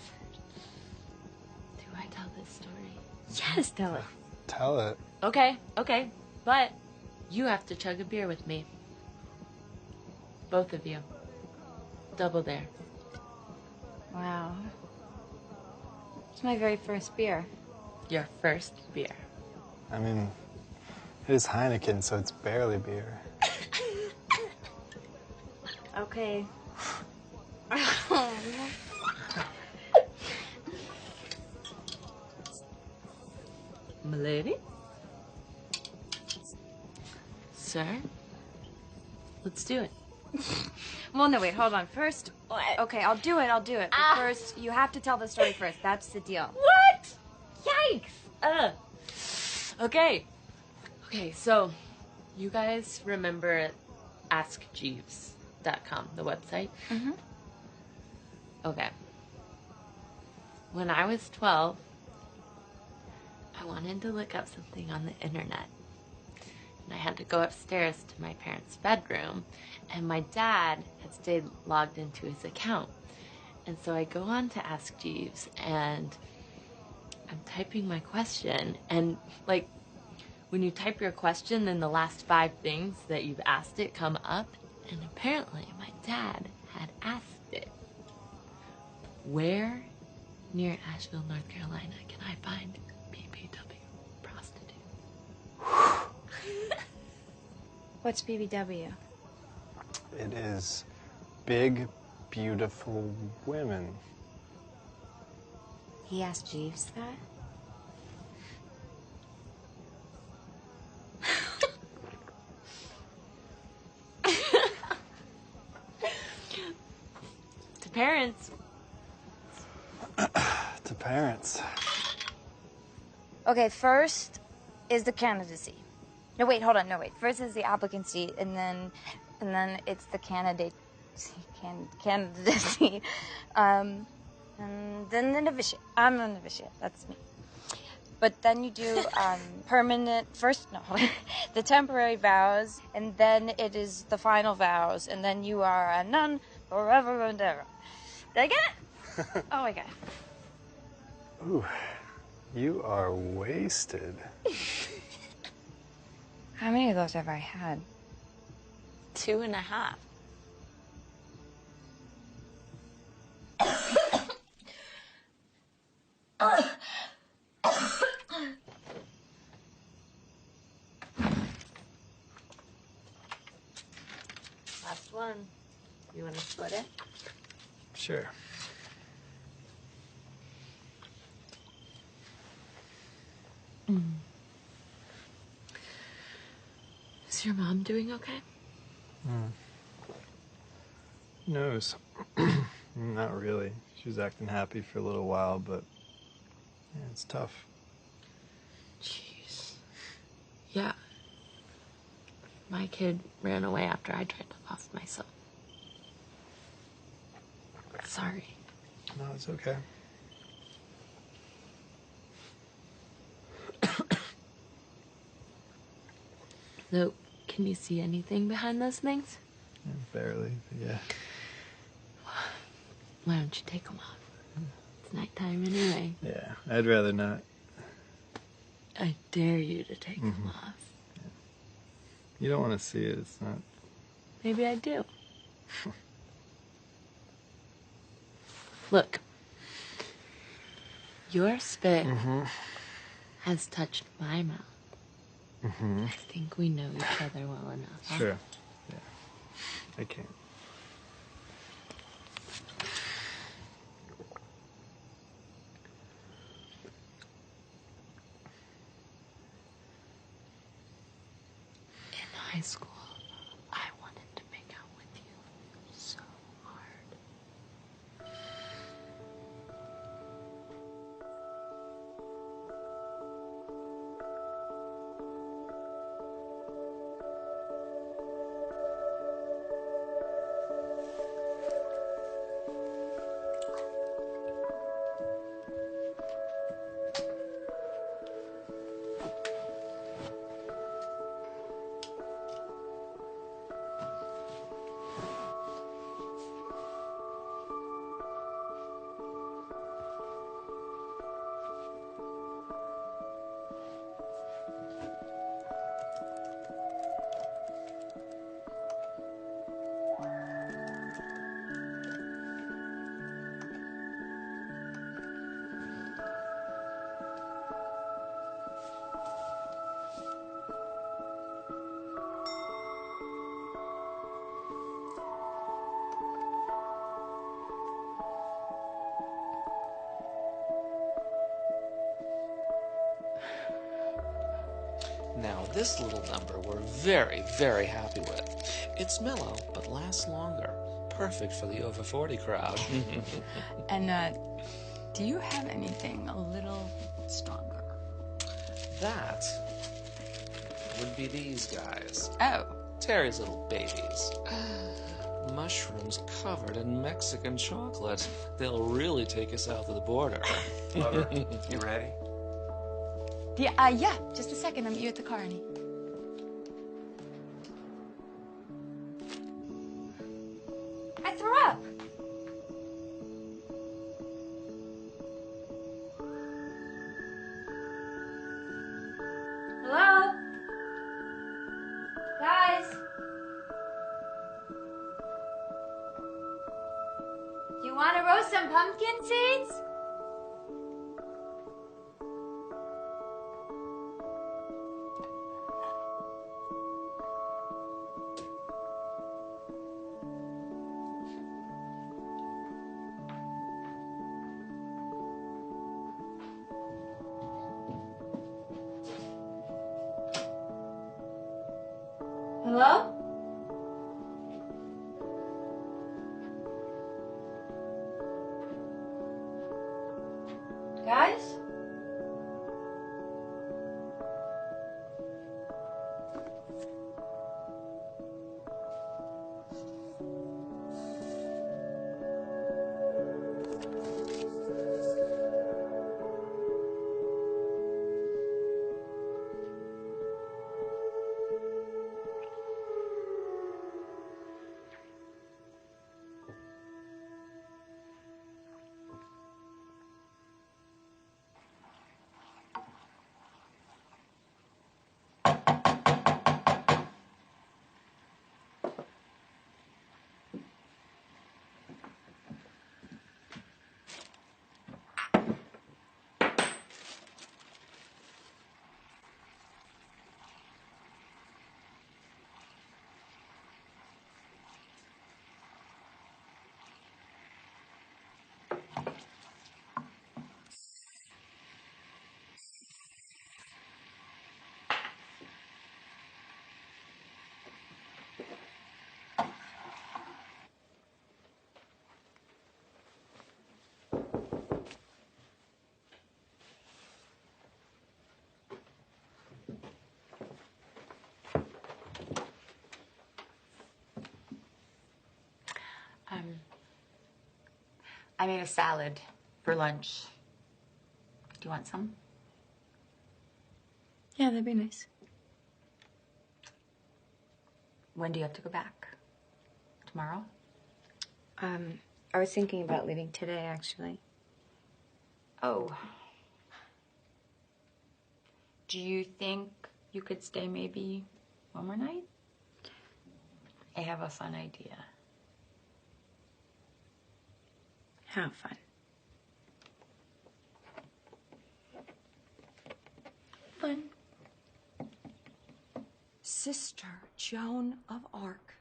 W: Do I tell this story?
A: Yes, tell it.
H: Tell it.
W: Okay, but you have to chug a beer with me. Both of you. Double dare.
A: Wow. It's my very first beer.
W: Your first beer.
H: I mean, it is Heineken, so it's barely beer.
A: Okay.
W: Milady? Sir? Let's do it.
A: Well, no, wait, hold on. First, okay, I'll do it. But first, you have to tell the story first. That's the deal.
W: What? Yikes! Okay, so you guys remember AskJeeves.com, the website?
A: Mm-hmm.
W: Okay. When I was 12, I wanted to look up something on the internet. And I had to go upstairs to my parents' bedroom, and my dad had stayed logged into his account. And so I go on to Ask Jeeves, and I'm typing my question, and like, when you type your question, then the last 5 things that you've asked it come up, and apparently my dad had asked it, where near Asheville, North Carolina, can I find BBW prostitute?
A: What's BBW?
H: It is big, beautiful women.
A: He asked Jeeves that?
X: parents.
H: To parents.
A: Okay, first is the candidacy. No, wait, hold on. No, wait. First is the applicancy, and then it's the candidacy. And then the novitiate. I'm a novitiate. That's me. But then you do the temporary vows, and then it is the final vows, and then you are a nun forever and ever. Did I get it? Oh my God.
H: Ooh, you are wasted.
A: How many of those have I had?
W: 2.5. Last one. You want to split it?
H: Sure.
X: Is your mom doing okay?
H: Who knows? Not really. She was acting happy for a little while, but yeah, it's tough.
X: Jeez. Yeah. My kid ran away after I tried to off myself. Sorry.
H: No, it's okay.
X: So, can you see anything behind those things?
H: Yeah, barely, but yeah.
X: Why don't you take them off? It's nighttime anyway.
H: Yeah, I'd rather not.
X: I dare you to take them off.
H: Yeah. You don't want to see it, it's not...
X: Maybe I do. Look. Your spit has touched my mouth. I think we know each other well enough. Huh?
H: Sure. Yeah. I can't.
X: In high school, I wanted to make out with you so hard.
V: Now, this little number we're very, very happy with. It's mellow, but lasts longer. Perfect for the over 40 crowd.
G: And, do you have anything a little stronger?
V: That would be these guys.
G: Oh.
V: Terry's little babies. Mushrooms covered in Mexican chocolate. They'll really take us south of the border.
U: Lover, you ready?
G: Yeah, just a second. I'll meet you at the car, honey.
A: I threw up. Hello? Guys? Do you want to roast some pumpkin seeds? Hello?
Q: Guys? I made a salad for lunch. Do you want some?
A: Yeah, that'd be nice.
Q: When do you have to go back? Tomorrow?
A: I was thinking about leaving today, actually.
Q: Oh. Do you think you could stay maybe one more night? I have a fun idea.
A: Have fun.
Q: Fun.
E: Sister Joan of Arc.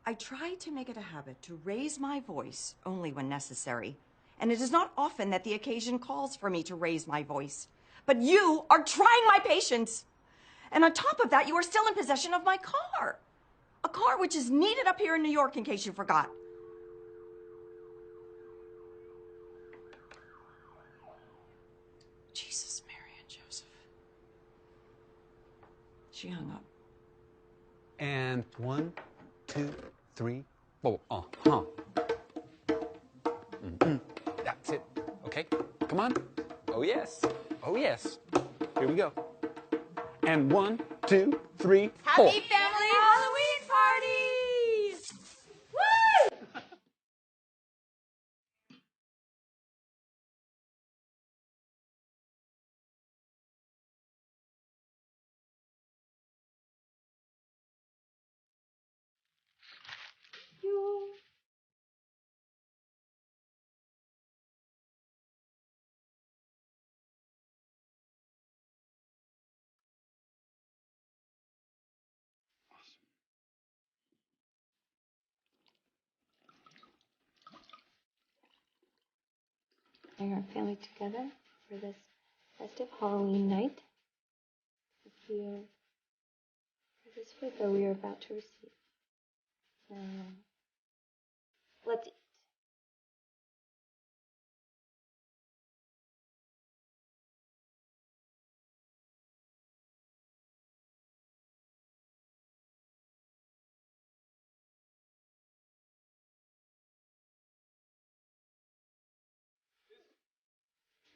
E: I try to make it a habit to raise my voice only when necessary, and it is not often that the occasion calls for me to raise my voice. But you are trying my patience. And on top of that, you are still in possession of my car. A car which is needed up here in New York, in case you forgot. Jesus, Mary and Joseph. She hung up.
S: And 1, 2, 3, 4. Uh-huh. That's it. Okay, come on. Oh, yes. Oh, yes. Here we go. And 1, 2, 3, 4.
Q: Happy family Halloween parties! Woo!
A: Bring our family together for this festive Halloween night. Here, for this photo we are about to receive. Now, let's eat.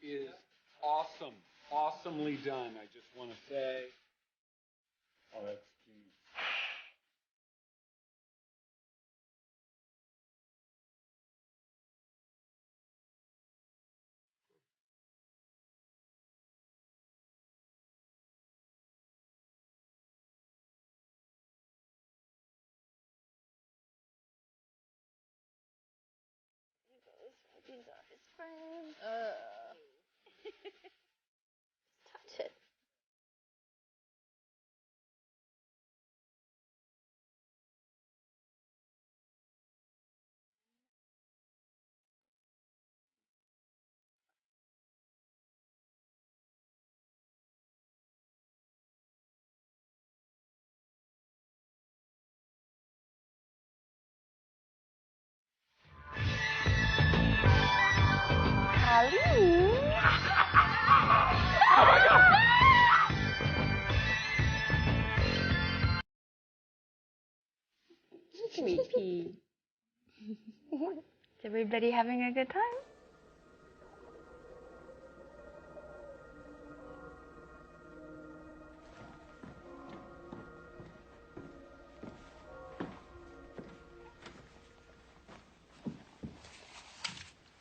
S: Is awesome. Awesomely done, I just want to say. Oh, that's genius.
A: These are his friends. Touch it.
Q: Halloween!
X: Sweet pea. Is everybody having a good time?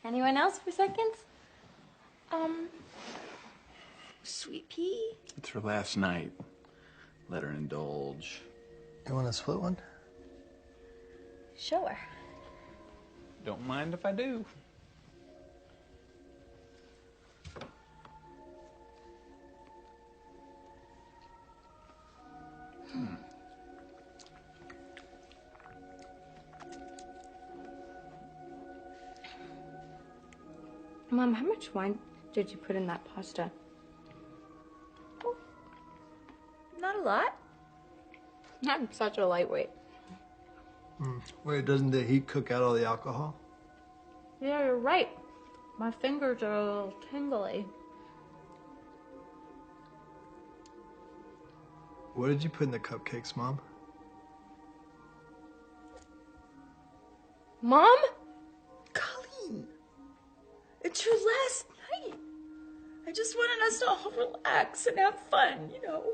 X: Anyone else for seconds? Sweet pea.
F: It's her last night. Let her indulge.
N: You want to split one?
X: Sure.
F: Don't mind if I do.
X: Mom, how much wine did you put in that pasta? Oh, not a lot. I'm such a lightweight.
N: Wait, doesn't the heat cook out all the alcohol?
X: Yeah, you're right. My fingers are a little tingly.
N: What did you put in the cupcakes, Mom?
X: Mom? Colleen, it's your last night. I just wanted us to all relax and have fun, you know,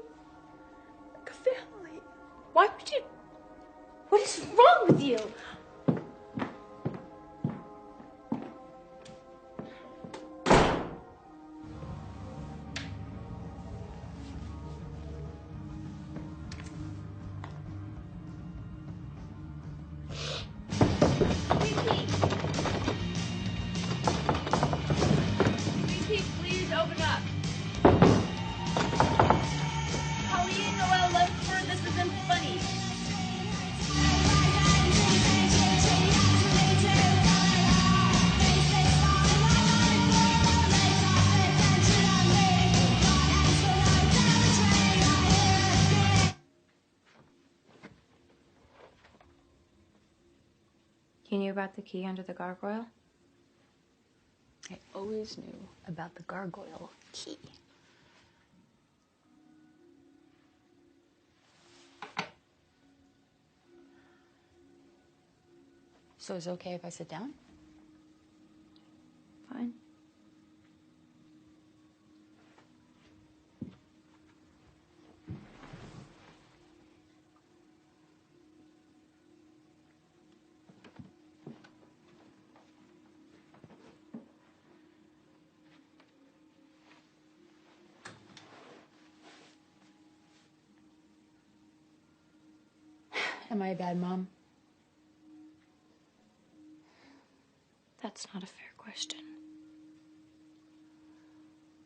X: like a family. Why would you? What is wrong with you? Sweetie, please open up. Colleen, Noelle, Lunsford, this isn't funny. You knew about the key under the gargoyle?
G: I always knew about the gargoyle key. So is it okay if I sit down?
X: Fine.
G: Am I a bad mom?
X: That's not a fair question.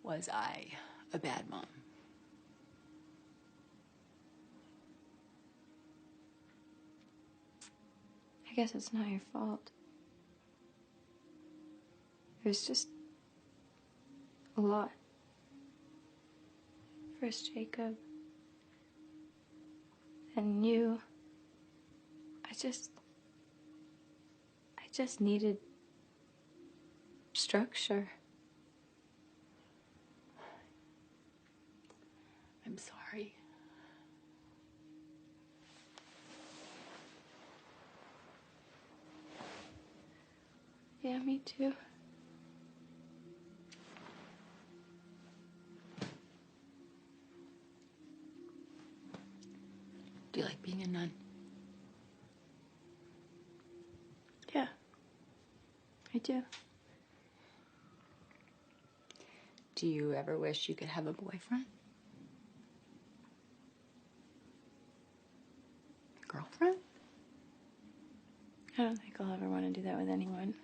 G: Was I a bad mom?
X: I guess it's not your fault. It was just a lot. First Jacob, then you. I just needed structure.
G: I'm sorry.
X: Yeah, me too.
G: Do you like being a nun?
X: Yeah, I do.
G: Do you ever wish you could have a boyfriend? A girlfriend?
X: I don't think I'll ever want to do that with anyone.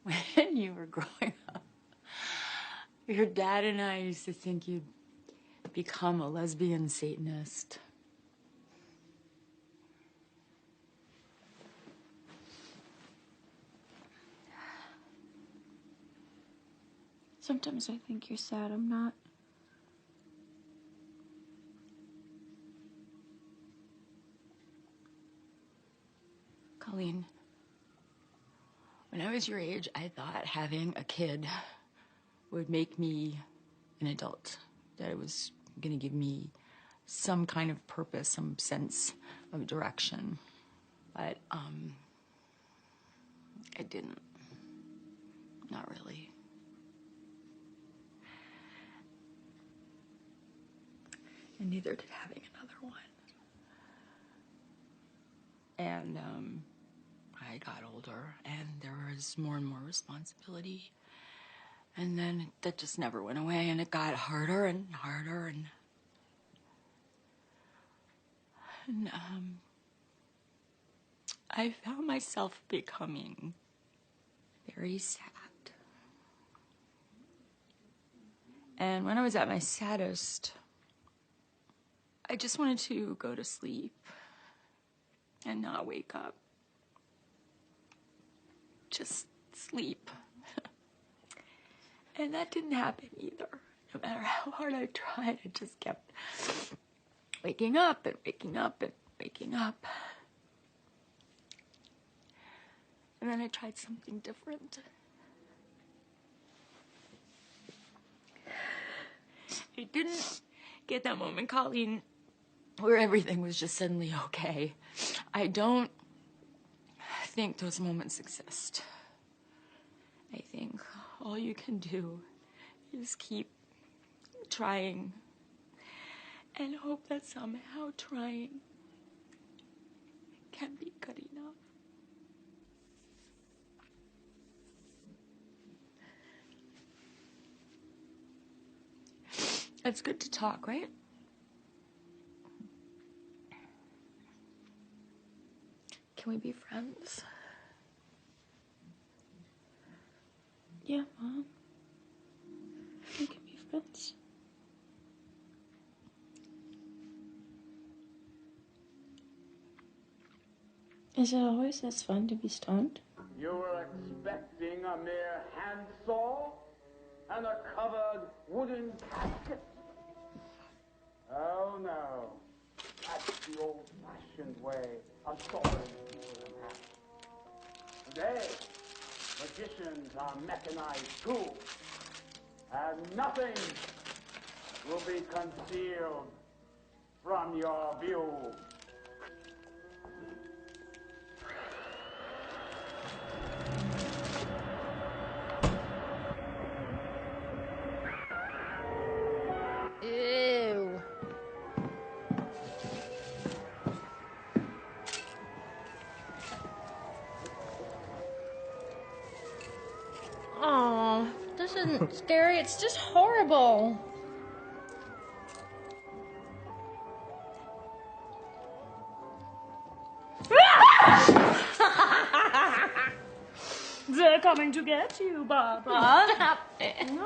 G: When you were growing up, your dad and I used to think you'd become a lesbian Satanist.
X: Sometimes I think you're sad I'm not.
G: Colleen, when I was your age, I thought having a kid would make me an adult. That it was gonna give me
Q: some kind of purpose, some sense of direction. But it didn't. Not really. And neither did having another one. And I got older, and there was more and more responsibility. And then that just never went away, and it got harder and harder, and I found myself becoming very sad. And when I was at my saddest, I just wanted to go to sleep and not wake up. Just sleep. And that didn't happen either. No matter how hard I tried, I just kept waking up and waking up and waking up. And then I tried something different. I didn't get that moment, Colleen, where everything was just suddenly okay. I don't think those moments exist. I think all you can do is keep trying and hope that somehow trying can be good enough. It's good to talk, right? Can we be friends? Yeah, Mom. We can be friends. Is it always this fun to be stoned?
B: You were expecting a mere handsaw and a covered wooden casket? Oh no, that's the old-fashioned way of solving people in half. Today, magicians are mechanized tools, and nothing will be concealed from your view.
C: Ew.
D: Aw, this isn't scary, it's just horrible. They're coming to get you, Barbara.
C: Stop it.
D: No.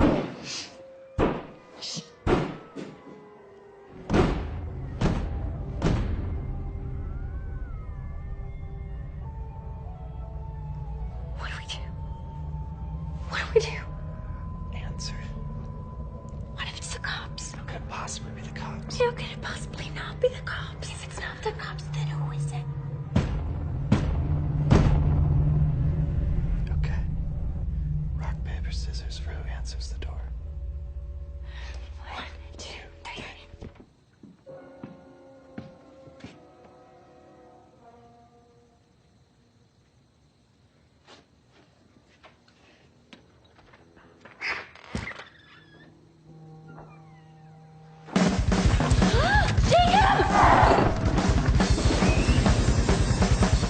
C: What do we do? What do we do?
M: Answer it.
C: What if it's the cops?
M: How could it possibly be the cops?
C: How could it possibly not be the cops? If it's not the cops, then who is it?
M: Okay. Rock, paper, scissors for who answers the door.
C: 1, 2, 3.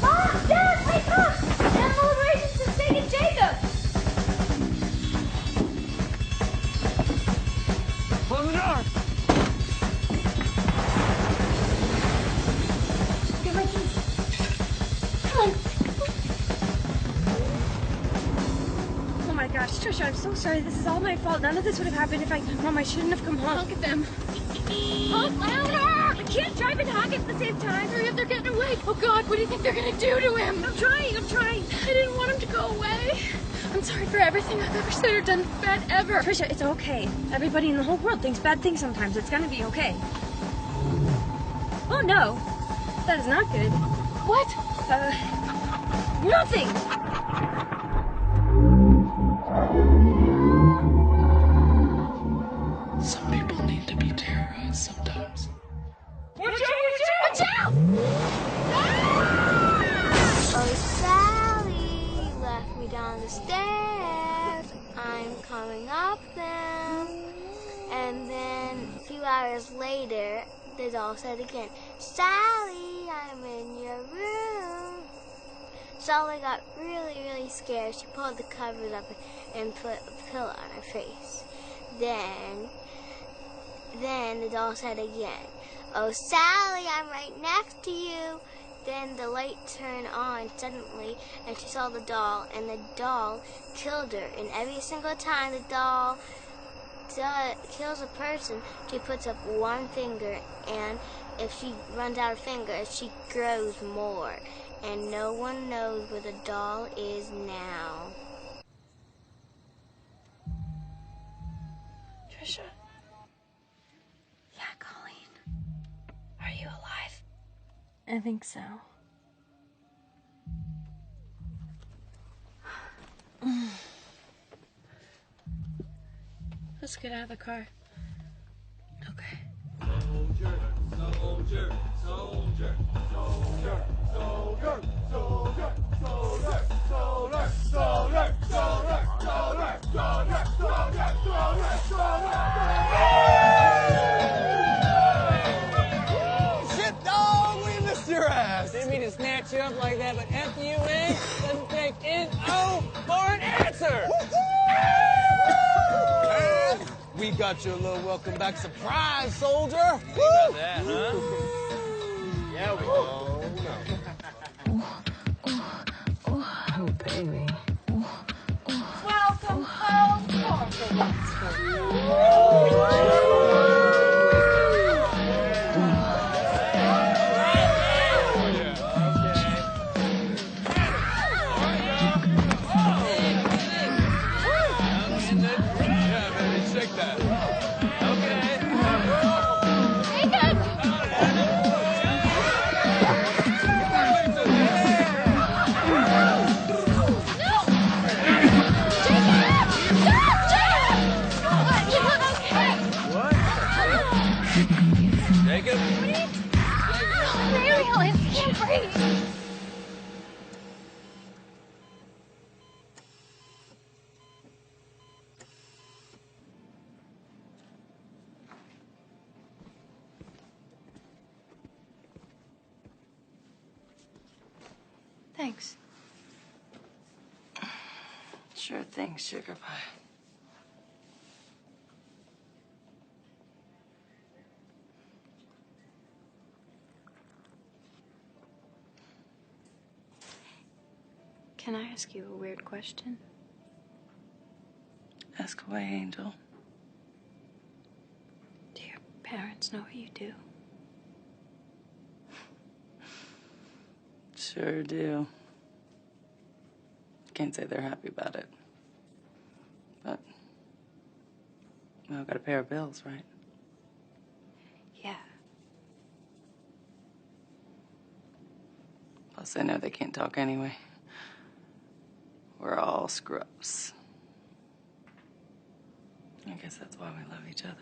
D: Mom! Dad! Wake up! Animal Emergency is taking Jacob!
B: Close the door!
D: Get my keys. Come on. Oh my gosh, Trisha, I'm so sorry. This is all my fault. None of this would have happened if Mom, I shouldn't have come home. Look at them. Honk louder! I can't drive and honk at the same time. Hurry up, they're getting away. Oh God, what do you think they're gonna do to him? I'm trying. I didn't want him to go away. I'm sorry for everything I've ever said or done bad ever. Trisha, it's okay. Everybody in the whole world thinks bad things sometimes. It's gonna be okay. Oh no, that is not good. What? Nothing.
M: Some people need to be terrorized sometimes.
D: Watch out! Watch out!
R: Oh, Sally, you left me down the stairs. I'm coming up them. And then a few hours later, the doll said again, Sally, I'm in your room. Sally got really scared. She pulled the covers up and put a pillow on her face. Then the doll said again, oh, Sally, I'm right next to you. Then the light turned on suddenly, and she saw the doll, and the doll killed her. And every single time the doll kills a person, she puts up one finger, and if she runs out of fingers, she grows more. And no one knows where the doll is now.
D: Trisha. Yeah, Colleen. Are you alive? I think so. Let's get out of the car. Okay.
B: Soldier, soldier, soldier, soldier, soldier, soldier, soldier, soldier, soldier, soldier, soldier, soldier, soldier, soldier.
V: Shit, dog, we missed your ass. Didn't mean to snatch you up like that, but F-U-N doesn't take N-O for an answer. And we got you a little welcome back surprise, soldier. How you got that, huh? Yeah, we go.
D: Oh, baby. Welcome home.
V: Shake that. Jacob?
D: Ariel, I can't breathe.
A: Thanks.
O: Sure thing, sugar pie.
A: Can I ask you a weird question?
O: Ask away, Angel.
A: Do your parents know what you do?
O: Sure do. Can't say they're happy about it. But, well, gotta pay our bills, right?
A: Yeah.
O: Plus, I know they can't talk anyway. We're all scrubs. I guess that's why we love each other.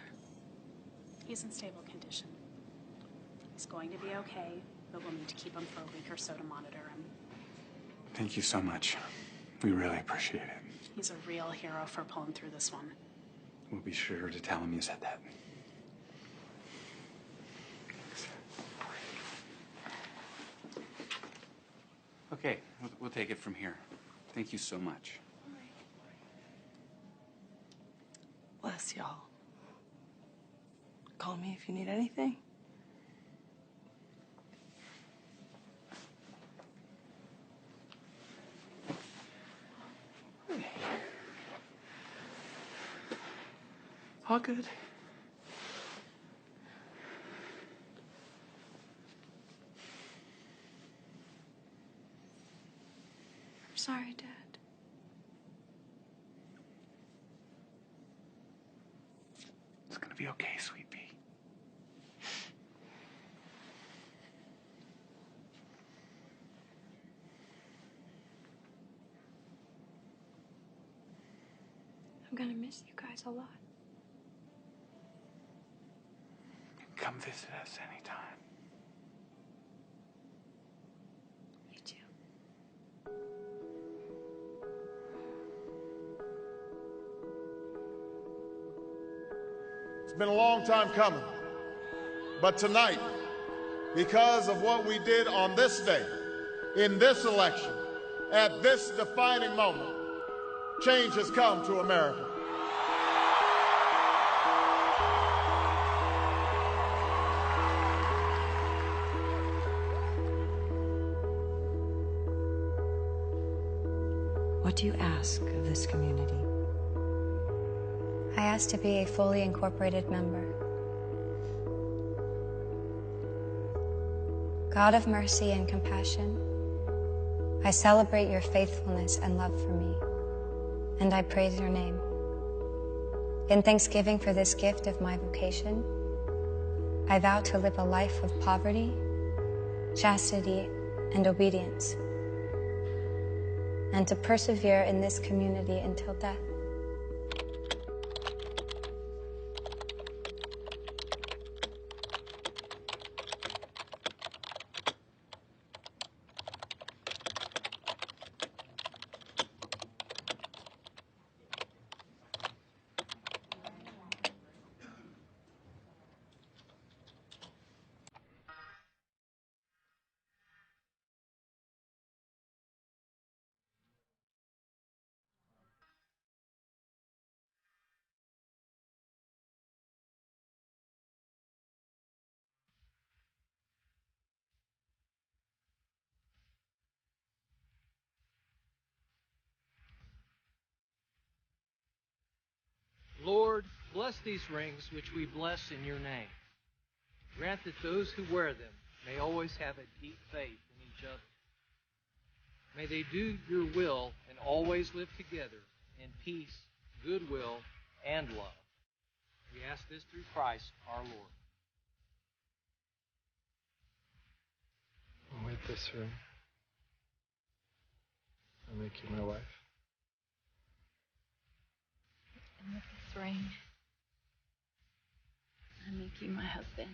I: He's in stable condition. He's going to be okay, but we'll need to keep him for a week or so to monitor him.
S: Thank you so much. We really appreciate it.
I: He's a real hero for pulling through this one.
S: We'll be sure to tell him you said that. Okay, we'll take it from here. Thank you so much.
O: Bless y'all. Call me if you need anything.
S: All good.
A: I'm sorry, Dad.
S: It's gonna be okay, sweet pea.
A: I'm gonna miss you guys a lot.
S: Come visit.
U: visit us anytime.
W: You too.
K: It's been a long time coming, but tonight, because of what we did on this day, in this election, at this defining moment, change has come to America.
O: What do you ask of this community?
A: I ask to be a fully incorporated member. God of mercy and compassion, I celebrate your faithfulness and love for me, and I praise your name. In thanksgiving for this gift of my vocation, I vow to live a life of poverty, chastity, and obedience, and to persevere in this community until death.
J: Lord, bless these rings which we bless in your name. Grant that those who wear them may always have a deep faith in each other. May they do your will and always live together in peace, goodwill, and love. We ask this through Christ our Lord.
H: And with this ring, I make you my wife.
I: And with this ring, I make you my husband.